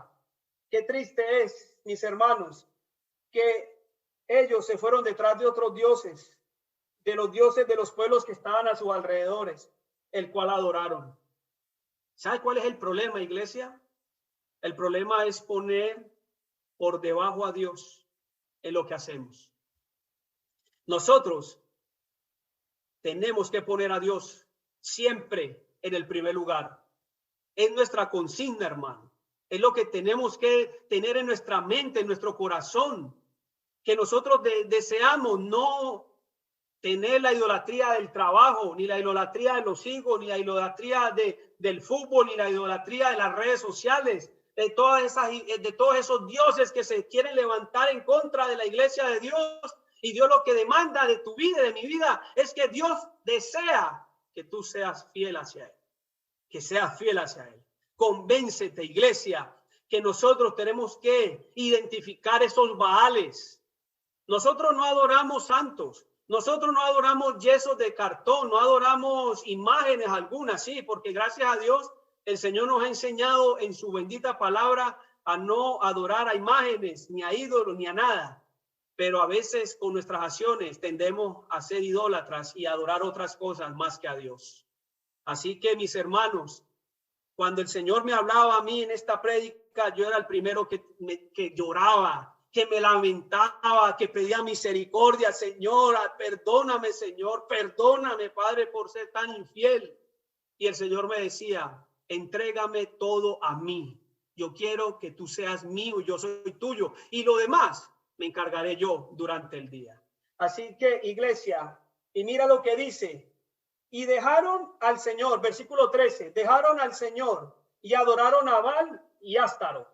Speaker 1: Qué triste es, mis hermanos, que ellos se fueron detrás de otros dioses, de los dioses de los pueblos que estaban a sus alrededores, el cual adoraron. ¿Sabe cuál es el problema, iglesia? El problema es poner por debajo a Dios en lo que hacemos. Nosotros tenemos que poner a Dios siempre en el primer lugar. Es nuestra consigna, hermano. Es lo que tenemos que tener en nuestra mente, en nuestro corazón. Que nosotros deseamos no tener la idolatría del trabajo, ni la idolatría de los hijos, ni la idolatría del fútbol, ni la idolatría de las redes sociales, de todos esos dioses que se quieren levantar en contra de la iglesia de Dios. Y Dios lo que demanda de tu vida, de mi vida, es que Dios desea que tú seas fiel hacia Él. Que seas fiel hacia Él. Convéncete, iglesia, que nosotros tenemos que identificar esos baales. Nosotros no adoramos santos. Nosotros no adoramos yesos de cartón, no adoramos imágenes algunas, sí, porque gracias a Dios el Señor nos ha enseñado en su bendita palabra a no adorar a imágenes, ni a ídolos, ni a nada. Pero a veces con nuestras acciones tendemos a ser idólatras y a adorar otras cosas más que a Dios. Así que, mis hermanos, cuando el Señor me hablaba a mí en esta prédica, yo era el primero que lloraba que me lamentaba, que pedía misericordia. Señor, perdóname, Señor, perdóname, Padre, por ser tan infiel. Y el Señor me decía, entrégame todo a mí. Yo quiero que tú seas mío, yo soy tuyo. Y lo demás me encargaré yo durante el día. Así que, iglesia, y mira lo que dice. Y dejaron al Señor, versículo 13, dejaron al Señor y adoraron a Baal y Ástaro.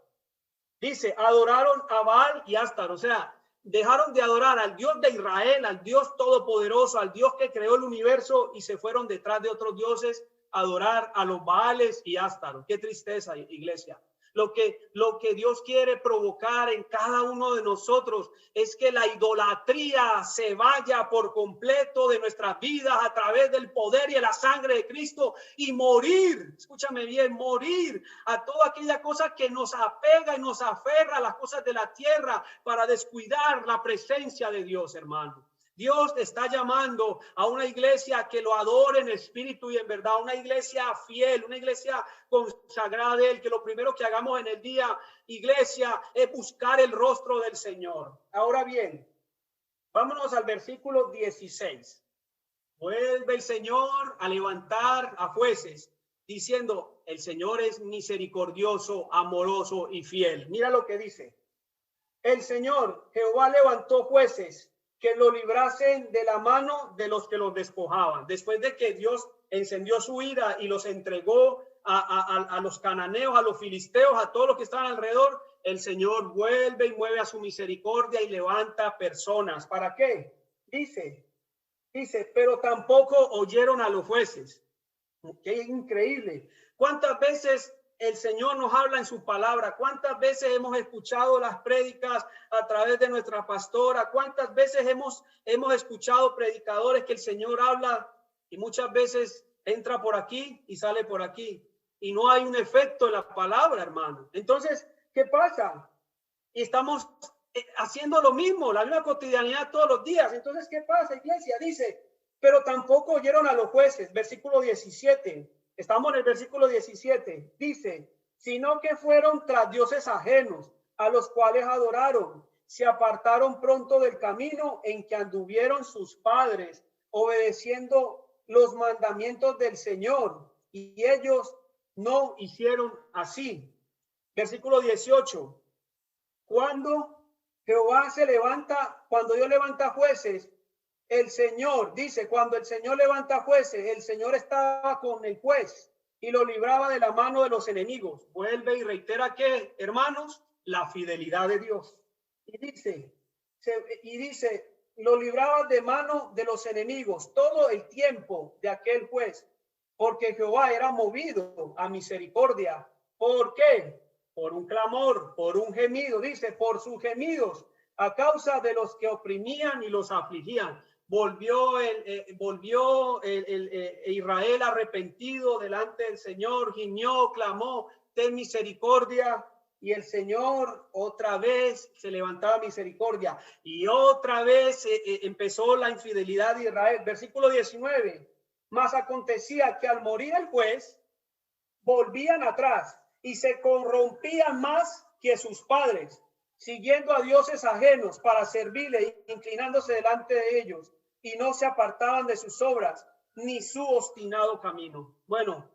Speaker 1: Dice, adoraron a Baal y Ástaro. O sea, dejaron de adorar al Dios de Israel, al Dios todopoderoso, al Dios que creó el universo, y se fueron detrás de otros dioses a adorar a los Baales y Ástaro. Qué tristeza, iglesia. Lo que Dios quiere provocar en cada uno de nosotros es que la idolatría se vaya por completo de nuestras vidas a través del poder y de la sangre de Cristo, y morir, escúchame bien, morir a toda aquella cosa que nos apega y nos aferra a las cosas de la tierra para descuidar la presencia de Dios, hermano. Dios está llamando a una iglesia que lo adore en espíritu y en verdad, una iglesia fiel, una iglesia consagrada de Él, que lo primero que hagamos en el día, iglesia, es buscar el rostro del Señor. Ahora bien, vámonos al versículo 16. Vuelve el Señor a levantar a jueces, diciendo, el Señor es misericordioso, amoroso y fiel. Mira lo que dice. El Señor, Jehová, levantó jueces que lo librasen de la mano de los que los despojaban. Después de que Dios encendió su ira y los entregó a los cananeos, a los filisteos, a todos los que estaban alrededor, el Señor vuelve y mueve a su misericordia y levanta personas. ¿Para qué? Dice, pero tampoco oyeron a los jueces. Qué increíble. ¿Cuántas veces el Señor nos habla en su palabra? ¿Cuántas veces hemos escuchado las prédicas a través de nuestra pastora? ¿Cuántas veces hemos escuchado predicadores que el Señor habla y muchas veces entra por aquí y sale por aquí y no hay un efecto en la palabra, hermano? Entonces, ¿qué pasa? Y estamos haciendo lo mismo, la misma cotidianidad todos los días. Entonces, ¿qué pasa, iglesia? Dice, pero tampoco oyeron a los jueces. Versículo 17. Estamos en el versículo 17. Dice, sino que fueron tras dioses ajenos, a los cuales adoraron. Se apartaron pronto del camino en que anduvieron sus padres, obedeciendo los mandamientos del Señor. Y ellos no hicieron así. Versículo 18. Cuando Jehová se levanta, cuando Dios levanta jueces, el Señor, dice, cuando el Señor levanta jueces, el Señor estaba con el juez y lo libraba de la mano de los enemigos. Vuelve y reitera que, hermanos, la fidelidad de Dios. Y dice, lo libraba de mano de los enemigos todo el tiempo de aquel juez, porque Jehová era movido a misericordia. ¿Por qué? Por un clamor, por un gemido, dice, por sus gemidos, a causa de los que oprimían y los afligían. Volvió Israel arrepentido delante del Señor, gimió, clamó, ten misericordia, y el Señor otra vez se levantaba misericordia, y otra vez empezó la infidelidad de Israel. Versículo 19, mas acontecía que al morir el juez, volvían atrás y se corrompían más que sus padres, siguiendo a dioses ajenos para servirle, inclinándose delante de ellos, y no se apartaban de sus obras, ni su obstinado camino. Bueno,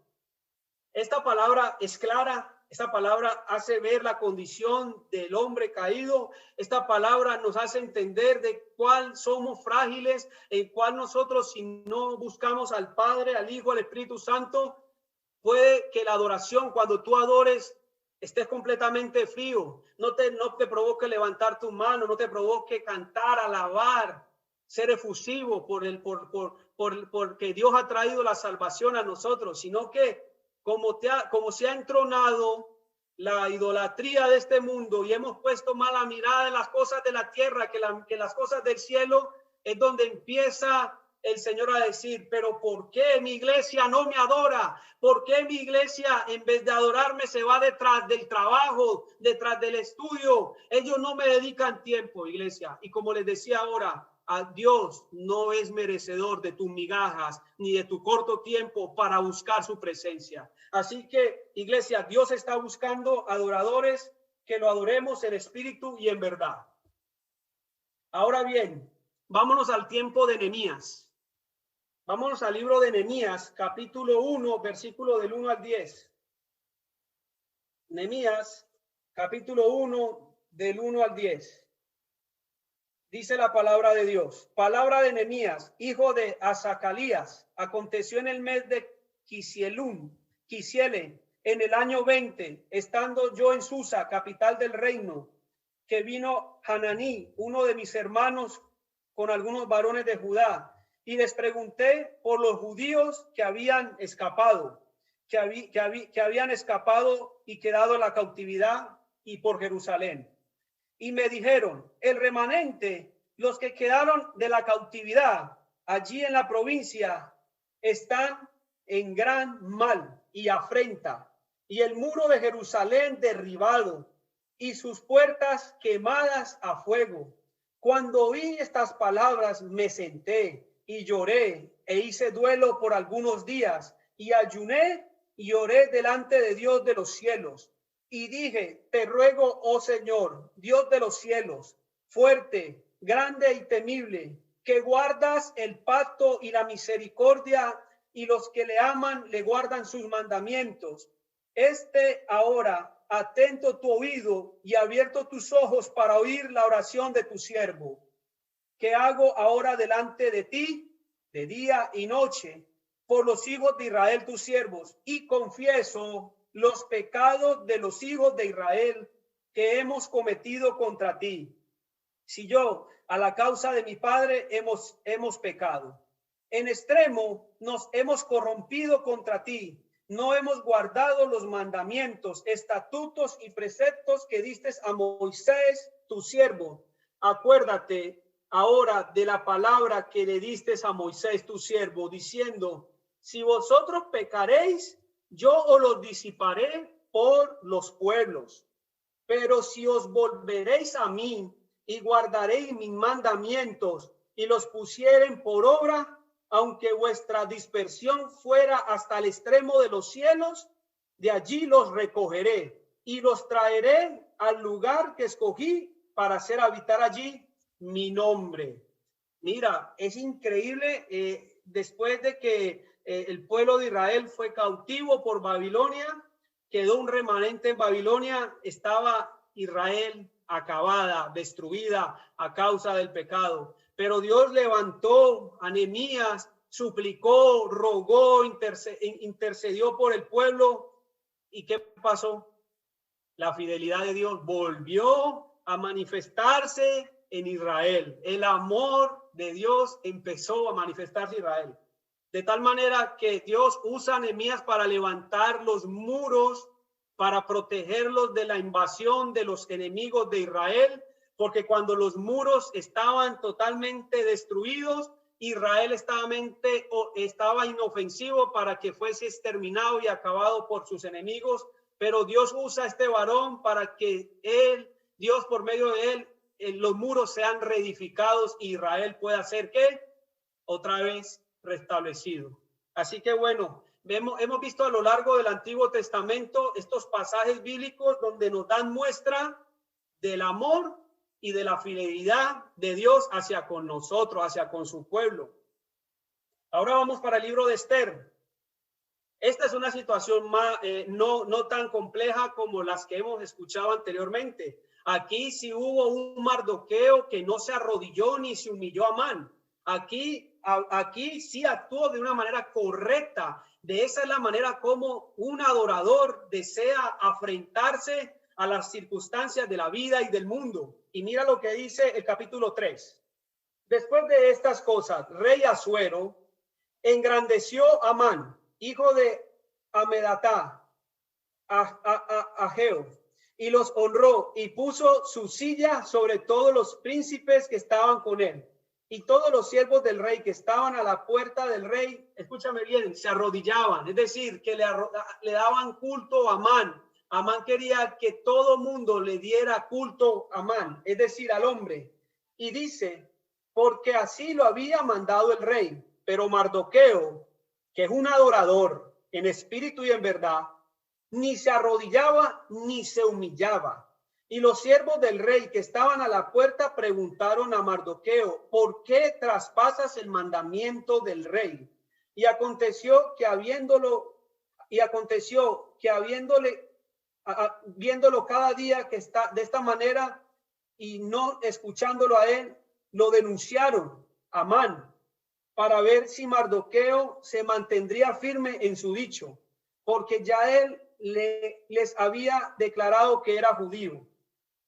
Speaker 1: esta palabra es clara, esta palabra hace ver la condición del hombre caído, esta palabra nos hace entender de cuál somos frágiles, en cuál nosotros, si no buscamos al Padre, al Hijo, al Espíritu Santo, puede que la adoración, cuando tú adores, estés completamente frío, no te provoque levantar tu mano, no te provoque cantar, alabar, ser efusivo porque Dios ha traído la salvación a nosotros, sino que como se ha entronado la idolatría de este mundo y hemos puesto mala mirada en las cosas de la tierra, que las cosas del cielo, es donde empieza el Señor a decir, pero ¿por qué mi iglesia no me adora? ¿Por qué mi iglesia en vez de adorarme se va detrás del trabajo, detrás del estudio? Ellos no me dedican tiempo, iglesia. Y como les decía ahora, a Dios no es merecedor de tus migajas ni de tu corto tiempo para buscar su presencia. Así que, iglesia, Dios está buscando adoradores que lo adoremos en espíritu y en verdad. Ahora bien, vámonos al tiempo de Nehemías. Vámonos al libro de Nehemías, capítulo 1, versículo del 1 al 10. Nehemías, capítulo 1, del 1 al 10. Dice la palabra de Dios. Palabra de Nehemías, hijo de Azacalías. Aconteció en el mes de Quisiele, en el año 20, estando yo en Susa, capital del reino, que vino Hananí, uno de mis hermanos, con algunos varones de Judá, y les pregunté por los judíos que habían escapado, que habían escapado y quedado en la cautividad, y por Jerusalén. Y me dijeron, el remanente, los que quedaron de la cautividad allí en la provincia, están en gran mal y afrenta, y el muro de Jerusalén derribado, y sus puertas quemadas a fuego. Cuando oí estas palabras, me senté y lloré, e hice duelo por algunos días, y ayuné y oré delante de Dios de los cielos. Y dije, te ruego, oh Señor, Dios de los cielos, fuerte, grande y temible, que guardas el pacto y la misericordia, y los que le aman le guardan sus mandamientos. Ahora, atento tu oído y abierto tus ojos para oír la oración de tu siervo, que hago ahora delante de ti, de día y noche, por los hijos de Israel tus siervos, y confieso los pecados de los hijos de Israel que hemos cometido contra ti. Si yo, a la causa de mi padre, hemos pecado. En extremo nos hemos corrompido contra ti. No hemos guardado los mandamientos, estatutos y preceptos que diste a Moisés, tu siervo. Acuérdate ahora de la palabra que le diste a Moisés, tu siervo, diciendo, si vosotros pecaréis, yo os los disiparé por los pueblos. Pero si os volveréis a mí y guardaréis mis mandamientos y los pusieren por obra, aunque vuestra dispersión fuera hasta el extremo de los cielos, de allí los recogeré y los traeré al lugar que escogí para hacer habitar allí mi nombre. Mira, es increíble, después de que el pueblo de Israel fue cautivo por Babilonia, quedó un remanente en Babilonia, estaba Israel acabada, destruida a causa del pecado. Pero Dios levantó a Nehemías, suplicó, rogó, intercedió por el pueblo. ¿Y qué pasó? La fidelidad de Dios volvió a manifestarse en Israel. El amor de Dios empezó a manifestarse en Israel. De tal manera que Dios usa a Nehemías para levantar los muros, para protegerlos de la invasión de los enemigos de Israel, porque cuando los muros estaban totalmente destruidos, Israel estaba inofensivo para que fuese exterminado y acabado por sus enemigos. Pero Dios usa a este varón para que Dios por medio de él, los muros sean reedificados y Israel pueda ser ¿qué? Otra vez restablecido. Así que bueno, hemos visto a lo largo del Antiguo Testamento estos pasajes bíblicos donde nos dan muestra del amor y de la fidelidad de Dios hacia con nosotros, hacia con su pueblo. Ahora vamos para el libro de Esther. Esta es una situación no tan compleja como las que hemos escuchado anteriormente. Aquí sí hubo un Mardoqueo que no se arrodilló ni se humilló a Amán. Aquí sí actuó de una manera correcta. De esa es la manera como un adorador desea afrentarse a las circunstancias de la vida y del mundo. Y mira lo que dice el capítulo 3. Después de estas cosas, rey Asuero engrandeció a Amán, hijo de Amedatá, Ageo, y los honró y puso su silla sobre todos los príncipes que estaban con él. Y todos los siervos del rey que estaban a la puerta del rey, escúchame bien, se arrodillaban, es decir, que le daban culto a Amán. Amán quería que todo mundo le diera culto a Amán, es decir, al hombre. Y dice, porque así lo había mandado el rey. Pero Mardoqueo, que es un adorador en espíritu y en verdad, ni se arrodillaba ni se humillaba. Y los siervos del rey que estaban a la puerta preguntaron a Mardoqueo: ¿por qué traspasas el mandamiento del rey? Y aconteció que viéndolo cada día que está de esta manera y no escuchándolo a él, lo denunciaron a Amán para ver si Mardoqueo se mantendría firme en su dicho, porque ya él les había declarado que era judío.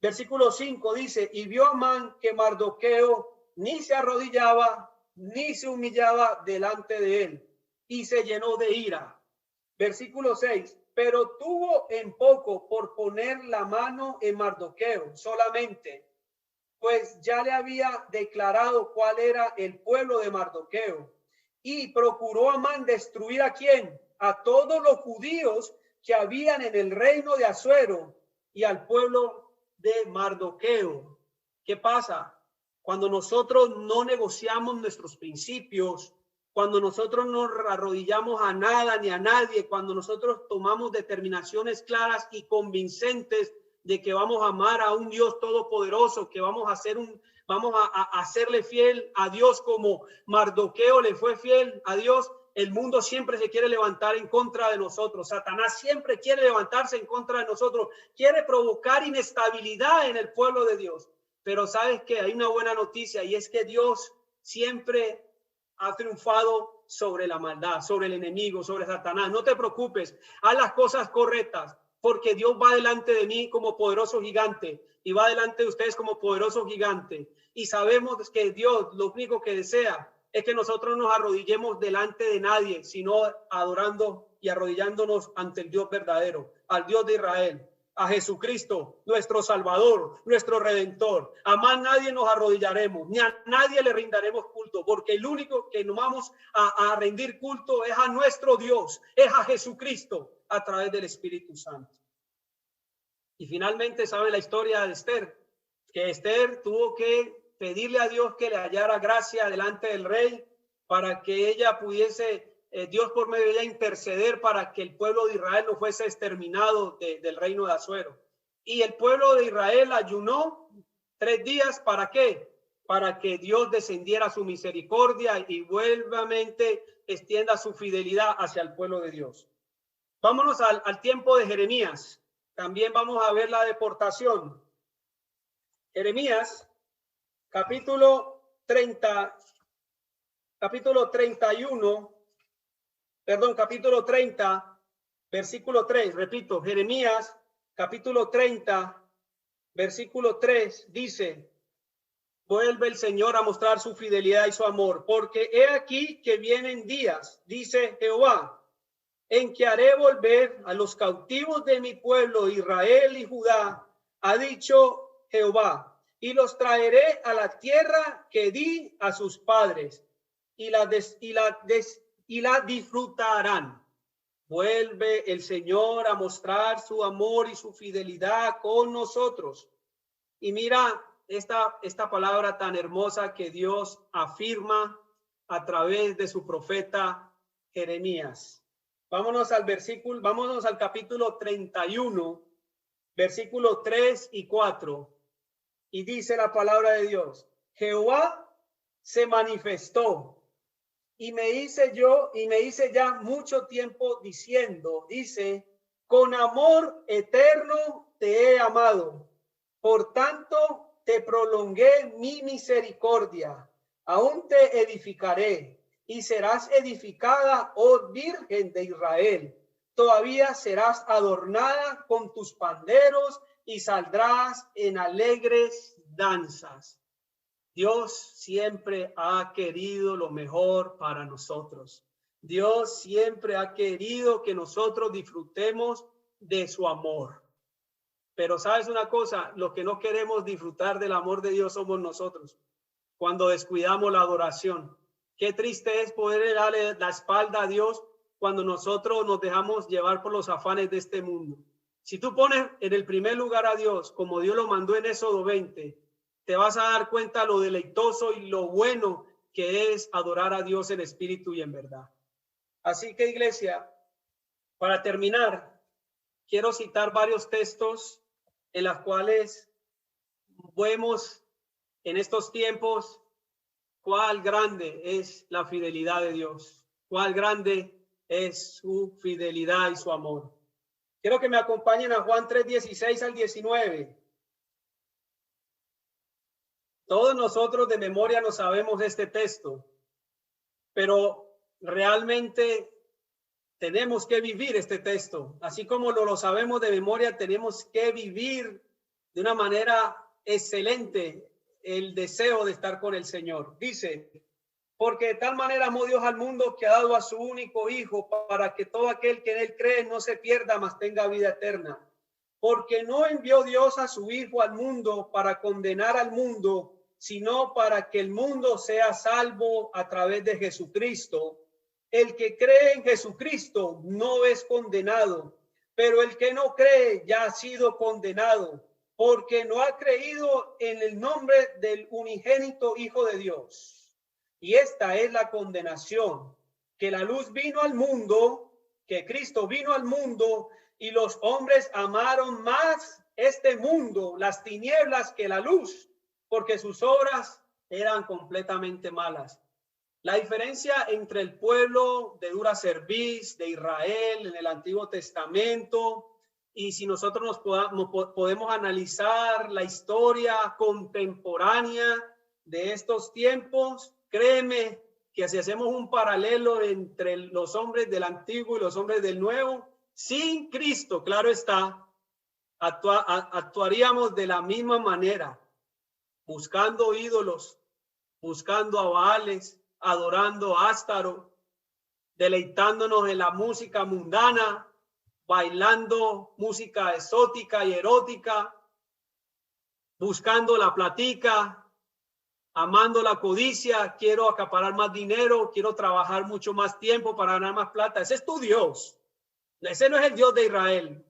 Speaker 1: Versículo 5 dice: y vio Amán que Mardoqueo ni se arrodillaba ni se humillaba delante de él, y se llenó de ira. Versículo 6: pero tuvo en poco por poner la mano en Mardoqueo solamente, pues ya le había declarado cuál era el pueblo de Mardoqueo. Y procuró Amán destruir ¿a quién? A todos los judíos que habían en el reino de Asuero y al pueblo de Mardoqueo. ¿Qué pasa? Cuando nosotros no negociamos nuestros principios, cuando nosotros no arrodillamos a nada ni a nadie, cuando nosotros tomamos determinaciones claras y convincentes de que vamos a amar a un Dios todopoderoso, que vamos a hacerle fiel a Dios como Mardoqueo le fue fiel a Dios, el mundo siempre se quiere levantar en contra de nosotros. Satanás siempre quiere levantarse en contra de nosotros, quiere provocar inestabilidad en el pueblo de Dios. Pero sabes que hay una buena noticia, y es que Dios siempre ha triunfado sobre la maldad, sobre el enemigo, sobre Satanás. No te preocupes, haz las cosas correctas, porque Dios va delante de mí como poderoso gigante y va delante de ustedes como poderoso gigante. Y sabemos que Dios lo único que desea es que nosotros nos arrodillemos delante de nadie, sino adorando y arrodillándonos ante el Dios verdadero, al Dios de Israel, a Jesucristo, nuestro Salvador, nuestro Redentor. A más nadie nos arrodillaremos, ni a nadie le rindaremos culto, porque el único que nos vamos a rendir culto es a nuestro Dios, es a Jesucristo, a través del Espíritu Santo. Y finalmente, ¿sabe la historia de Esther? Que Esther tuvo que pedirle a Dios que le hallara gracia delante del rey para que ella pudiese, Dios por medio de ella, interceder para que el pueblo de Israel no fuese exterminado del reino de Asuero. Y el pueblo de Israel ayunó 3 días. ¿Para qué? Para que Dios descendiera su misericordia y nuevamente extienda su fidelidad hacia el pueblo de Dios. Vámonos al tiempo de Jeremías. También vamos a ver la deportación. Jeremías, capítulo 30, capítulo 31, perdón, capítulo 30, versículo 3, repito, Jeremías, capítulo 30, versículo 3, dice: vuelve el Señor a mostrar su fidelidad y su amor, porque he aquí que vienen días, dice Jehová, en que haré volver a los cautivos de mi pueblo Israel y Judá, ha dicho Jehová, y los traeré a la tierra que di a sus padres, y la disfrutarán. Vuelve el Señor a mostrar su amor y su fidelidad con nosotros. Y mira esta palabra tan hermosa que Dios afirma a través de su profeta Jeremías. Vámonos al capítulo 31, versículos 3 y 4. Y dice la palabra de Dios: Jehová se manifestó y me hice ya mucho tiempo diciendo, dice, con amor eterno te he amado, por tanto te prolongué mi misericordia, aún te edificaré y serás edificada, oh Virgen de Israel. Todavía serás adornada con tus panderos y saldrás en alegres danzas. Dios siempre ha querido lo mejor para nosotros. Dios siempre ha querido que nosotros disfrutemos de su amor. Pero ¿sabes una cosa? Los que no queremos disfrutar del amor de Dios somos nosotros, cuando descuidamos la adoración. Qué triste es poder darle la espalda a Dios cuando nosotros nos dejamos llevar por los afanes de este mundo. Si tú pones en el primer lugar a Dios, como Dios lo mandó en Éxodo 20, te vas a dar cuenta lo deleitoso y lo bueno que es adorar a Dios en espíritu y en verdad. Así que, iglesia, para terminar, quiero citar varios textos en las cuales vemos en estos tiempos cuál grande es la fidelidad de Dios, cuál grande es su fidelidad y su amor. Quiero que me acompañen a Juan 3:16 al 19. Todos nosotros de memoria no sabemos este texto, pero realmente tenemos que vivir este texto. Así como lo sabemos de memoria, tenemos que vivir de una manera excelente el deseo de estar con el Señor. Dice, porque de tal manera amó Dios al mundo que ha dado a su único Hijo para que todo aquel que en él cree no se pierda, mas tenga vida eterna. Porque no envió Dios a su Hijo al mundo para condenar al mundo, sino para que el mundo sea salvo a través de Jesucristo. El que cree en Jesucristo no es condenado, pero el que no cree ya ha sido condenado, porque no ha creído en el nombre del unigénito Hijo de Dios. Y esta es la condenación, que la luz vino al mundo, que Cristo vino al mundo, y los hombres amaron más este mundo, las tinieblas, que la luz, porque sus obras eran completamente malas. La diferencia entre el pueblo de dura cerviz de Israel en el Antiguo Testamento, y si nosotros podemos analizar la historia contemporánea de estos tiempos, créeme que si hacemos un paralelo entre los hombres del Antiguo y los hombres del Nuevo, sin Cristo, claro está, actuaríamos de la misma manera, buscando ídolos, buscando a Baales, adorando a Astaro, deleitándonos en la música mundana, bailando música exótica y erótica, buscando la platica, amando la codicia, quiero acaparar más dinero, quiero trabajar mucho más tiempo para ganar más plata. Ese es tu Dios. Ese no es el Dios de Israel.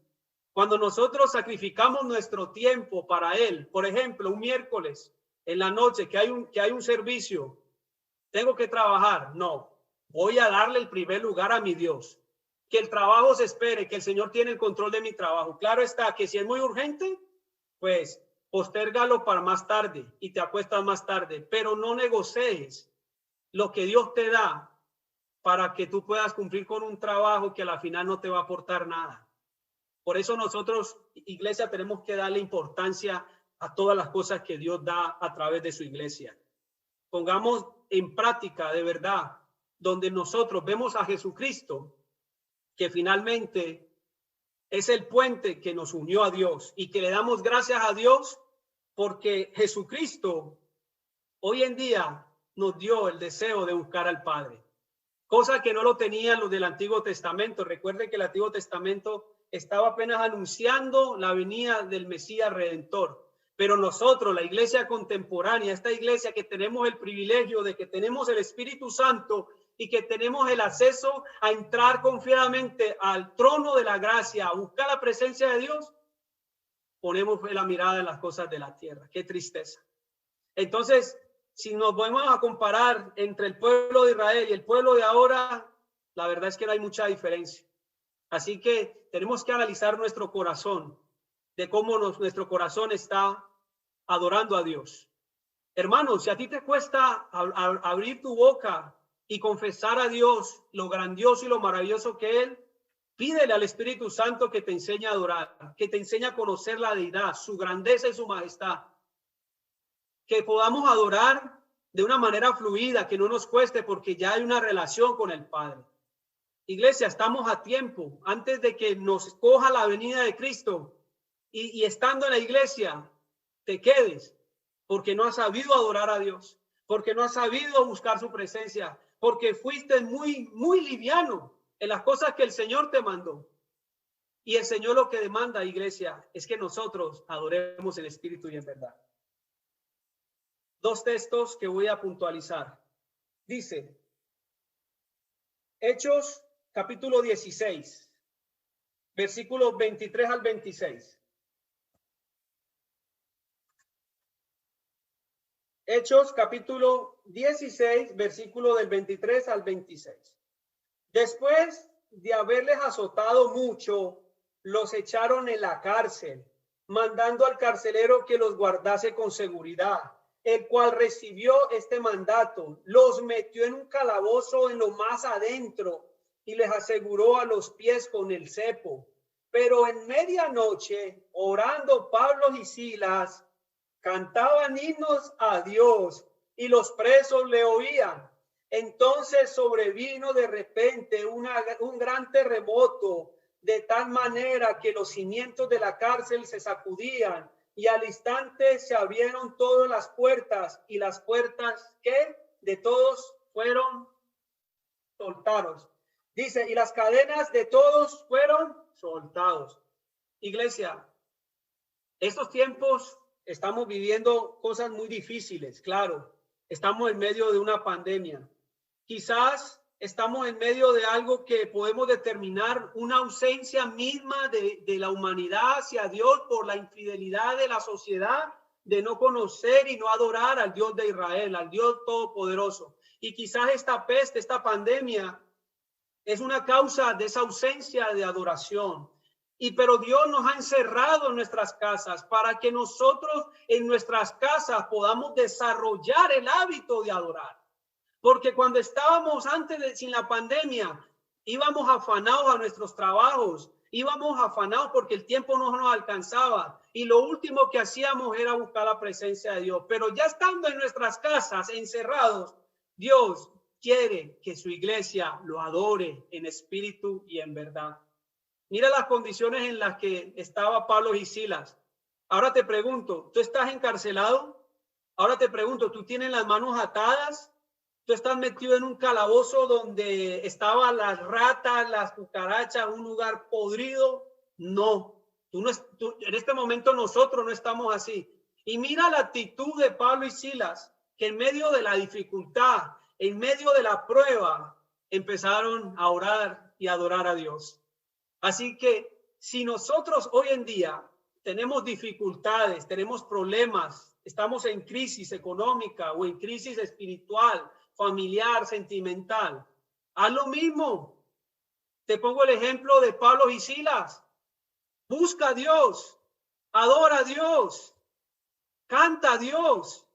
Speaker 1: Cuando nosotros sacrificamos nuestro tiempo para Él, por ejemplo, un miércoles en la noche que hay un servicio, tengo que trabajar. No, voy a darle el primer lugar a mi Dios. Que el trabajo se espere, que el Señor tiene el control de mi trabajo. Claro está que si es muy urgente, pues postérgalo para más tarde y te acuestas más tarde, pero no negocies lo que Dios te da para que tú puedas cumplir con un trabajo que a la final no te va a aportar nada. Por eso nosotros, iglesia, tenemos que darle importancia a todas las cosas que Dios da a través de su iglesia. Pongamos en práctica de verdad, donde nosotros vemos a Jesucristo, que finalmente es el puente que nos unió a Dios, y que le damos gracias a Dios porque Jesucristo hoy en día nos dio el deseo de buscar al Padre, cosa que no lo tenían los del Antiguo Testamento. Recuerden que el Antiguo Testamento estaba apenas anunciando la venida del Mesías Redentor, pero nosotros, la iglesia contemporánea, esta iglesia que tenemos el privilegio de que tenemos el Espíritu Santo y que tenemos el acceso a entrar confiadamente al trono de la gracia, a buscar la presencia de Dios, ponemos la mirada en las cosas de la tierra. Qué tristeza. Entonces, si nos vamos a comparar entre el pueblo de Israel y el pueblo de ahora, la verdad es que no hay mucha diferencia. Así que tenemos que analizar nuestro corazón, de cómo nuestro corazón está adorando a Dios. Hermanos, si a ti te cuesta abrir tu boca y confesar a Dios lo grandioso y lo maravilloso que Él, pídele al Espíritu Santo que te enseñe a adorar, que te enseñe a conocer la deidad, su grandeza y su majestad. Que podamos adorar de una manera fluida, que no nos cueste, porque ya hay una relación con el Padre. Iglesia, estamos a tiempo, antes de que nos coja la venida de Cristo, y estando en la iglesia, te quedes, porque no has sabido adorar a Dios, porque no has sabido buscar su presencia, porque fuiste muy liviano en las cosas que el Señor te mandó. Y el Señor lo que demanda, iglesia, es que nosotros adoremos en espíritu y en verdad. Dos textos que voy a puntualizar. Dice, Hechos capítulo 16, versículos 23 al 26. Hechos capítulo 16, versículo del 23 al 26. Después de haberles azotado mucho, los echaron en la cárcel mandando al carcelero que los guardase con seguridad, el cual recibió este mandato, los metió en un calabozo en lo más adentro y les aseguró a los pies con el cepo. Pero en medianoche, orando Pablo y Silas, cantaban himnos a Dios y los presos le oían. Entonces sobrevino de repente un gran terremoto, de tal manera que los cimientos de la cárcel se sacudían y al instante se abrieron todas las puertas y las puertas que de todos fueron soltados. Dice, y las cadenas de todos fueron soltados. Iglesia, estos tiempos estamos viviendo cosas muy difíciles, claro. Estamos en medio de una pandemia. Quizás estamos en medio de algo que podemos determinar una ausencia misma de la humanidad hacia Dios por la infidelidad de la sociedad, de no conocer y no adorar al Dios de Israel, al Dios Todopoderoso. Y quizás esta peste, esta pandemia, es una causa de esa ausencia de adoración. Pero Dios nos ha encerrado en nuestras casas para que nosotros en nuestras casas podamos desarrollar el hábito de adorar. Porque cuando estábamos sin la pandemia, íbamos afanados a nuestros trabajos, íbamos afanados porque el tiempo no nos alcanzaba y lo último que hacíamos era buscar la presencia de Dios. Pero ya estando en nuestras casas encerrados, Dios quiere que su iglesia lo adore en espíritu y en verdad. Mira las condiciones en las que estaba Pablo y Silas. Ahora te pregunto, ¿tú estás encarcelado? Ahora te pregunto, ¿tú tienes las manos atadas? ¿Tú estás metido en un calabozo donde estaban las ratas, las cucarachas, un lugar podrido? No, en este momento nosotros no estamos así. Y mira la actitud de Pablo y Silas, que en medio de la dificultad, en medio de la prueba, empezaron a orar y adorar a Dios. Así que si nosotros hoy en día tenemos dificultades, tenemos problemas, estamos en crisis económica o en crisis espiritual, familiar, sentimental, haz lo mismo. Te pongo el ejemplo de Pablo y Silas. Busca a Dios, adora a Dios, canta a Dios,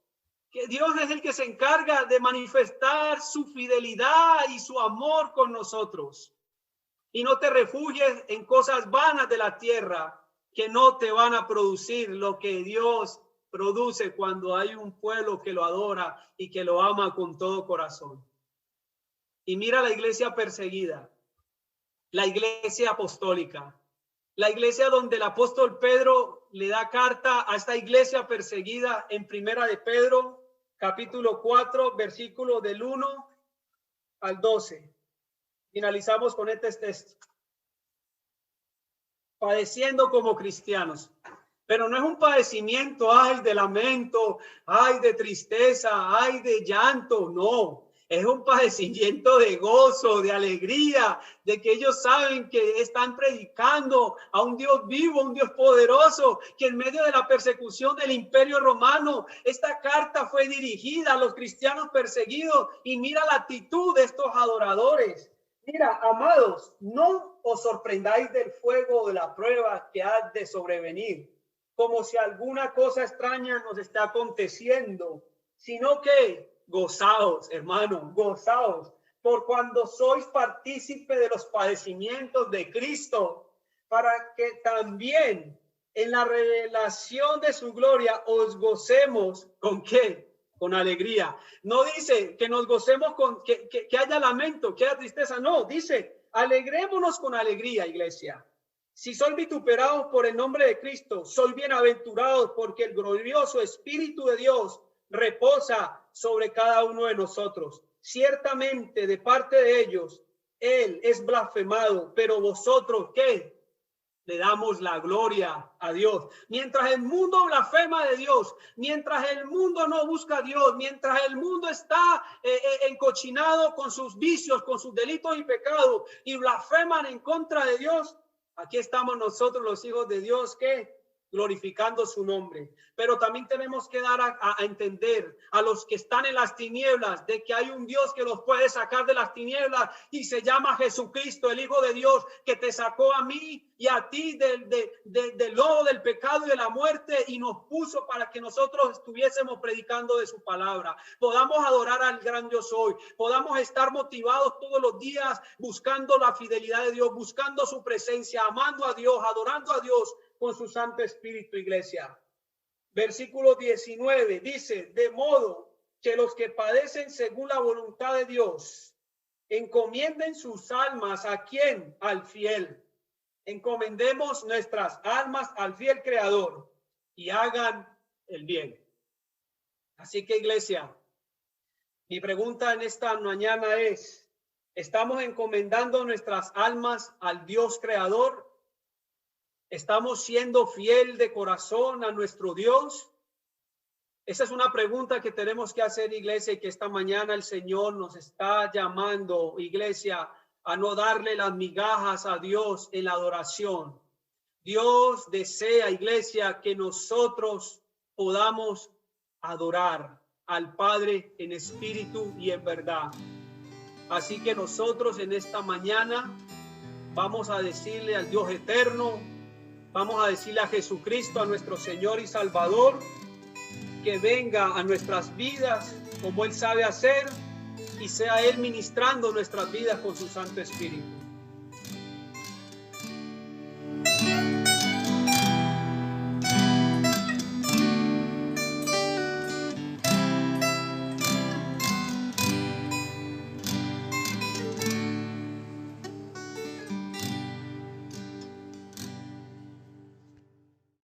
Speaker 1: que Dios es el que se encarga de manifestar su fidelidad y su amor con nosotros. Y no te refugies en cosas vanas de la tierra que no te van a producir lo que Dios produce cuando hay un pueblo que lo adora y que lo ama con todo corazón. Y mira la iglesia perseguida, la iglesia apostólica, la iglesia donde el apóstol Pedro le da carta a esta iglesia perseguida en Primera de Pedro, capítulo 4, versículo del 1 al 12. Finalizamos con este texto. Padeciendo como cristianos. Pero no es un padecimiento, ay, de lamento, ay, de tristeza, ay, de llanto. No, es un padecimiento de gozo, de alegría, de que ellos saben que están predicando a un Dios vivo, un Dios poderoso, que en medio de la persecución del Imperio Romano, esta carta fue dirigida a los cristianos perseguidos. Y mira la actitud de estos adoradores. Mira, amados, no os sorprendáis del fuego de la prueba que ha de sobrevenir, como si alguna cosa extraña nos está aconteciendo, sino que gozaos, hermano, gozaos, por cuando sois partícipe de los padecimientos de Cristo, para que también en la revelación de su gloria os gocemos. ¿Con qué? Con alegría. No dice que nos gocemos con que haya lamento, que haya tristeza. No, dice alegrémonos con alegría, iglesia. Si sois vituperados por el nombre de Cristo, sois bienaventurados porque el glorioso Espíritu de Dios reposa sobre cada uno de nosotros. Ciertamente de parte de ellos, Él es blasfemado, pero vosotros, ¿qué? Le damos la gloria a Dios. Mientras el mundo blasfema de Dios, mientras el mundo no busca a Dios, mientras el mundo está encochinado con sus vicios, con sus delitos y pecados y blasfeman en contra de Dios, aquí estamos nosotros los hijos de Dios que glorificando su nombre. Pero también tenemos que dar a entender a los que están en las tinieblas de que hay un Dios que los puede sacar de las tinieblas y se llama Jesucristo, el Hijo de Dios, que te sacó a mí y a ti del lodo del pecado y de la muerte y nos puso para que nosotros estuviésemos predicando de su palabra, podamos adorar al gran Yo Soy, podamos estar motivados todos los días buscando la fidelidad de Dios, buscando su presencia, amando a Dios, adorando a Dios con su Santo Espíritu, iglesia. Versículo 19 dice: de modo que los que padecen según la voluntad de Dios encomienden sus almas ¿a quién? Al fiel. Encomendemos nuestras almas al fiel Creador y hagan el bien. Así que, iglesia, mi pregunta en esta mañana es: ¿estamos encomendando nuestras almas al Dios Creador? ¿Estamos siendo fiel de corazón a nuestro Dios? Esa es una pregunta que tenemos que hacer, iglesia, y que esta mañana el Señor nos está llamando, iglesia, a no darle las migajas a Dios en la adoración. Dios desea, iglesia, que nosotros podamos adorar al Padre en espíritu y en verdad. Así que nosotros en esta mañana vamos a decirle al Dios eterno, vamos a decirle a Jesucristo, a nuestro Señor y Salvador, que venga a nuestras vidas como Él sabe hacer y sea Él ministrando nuestras vidas con su Santo Espíritu.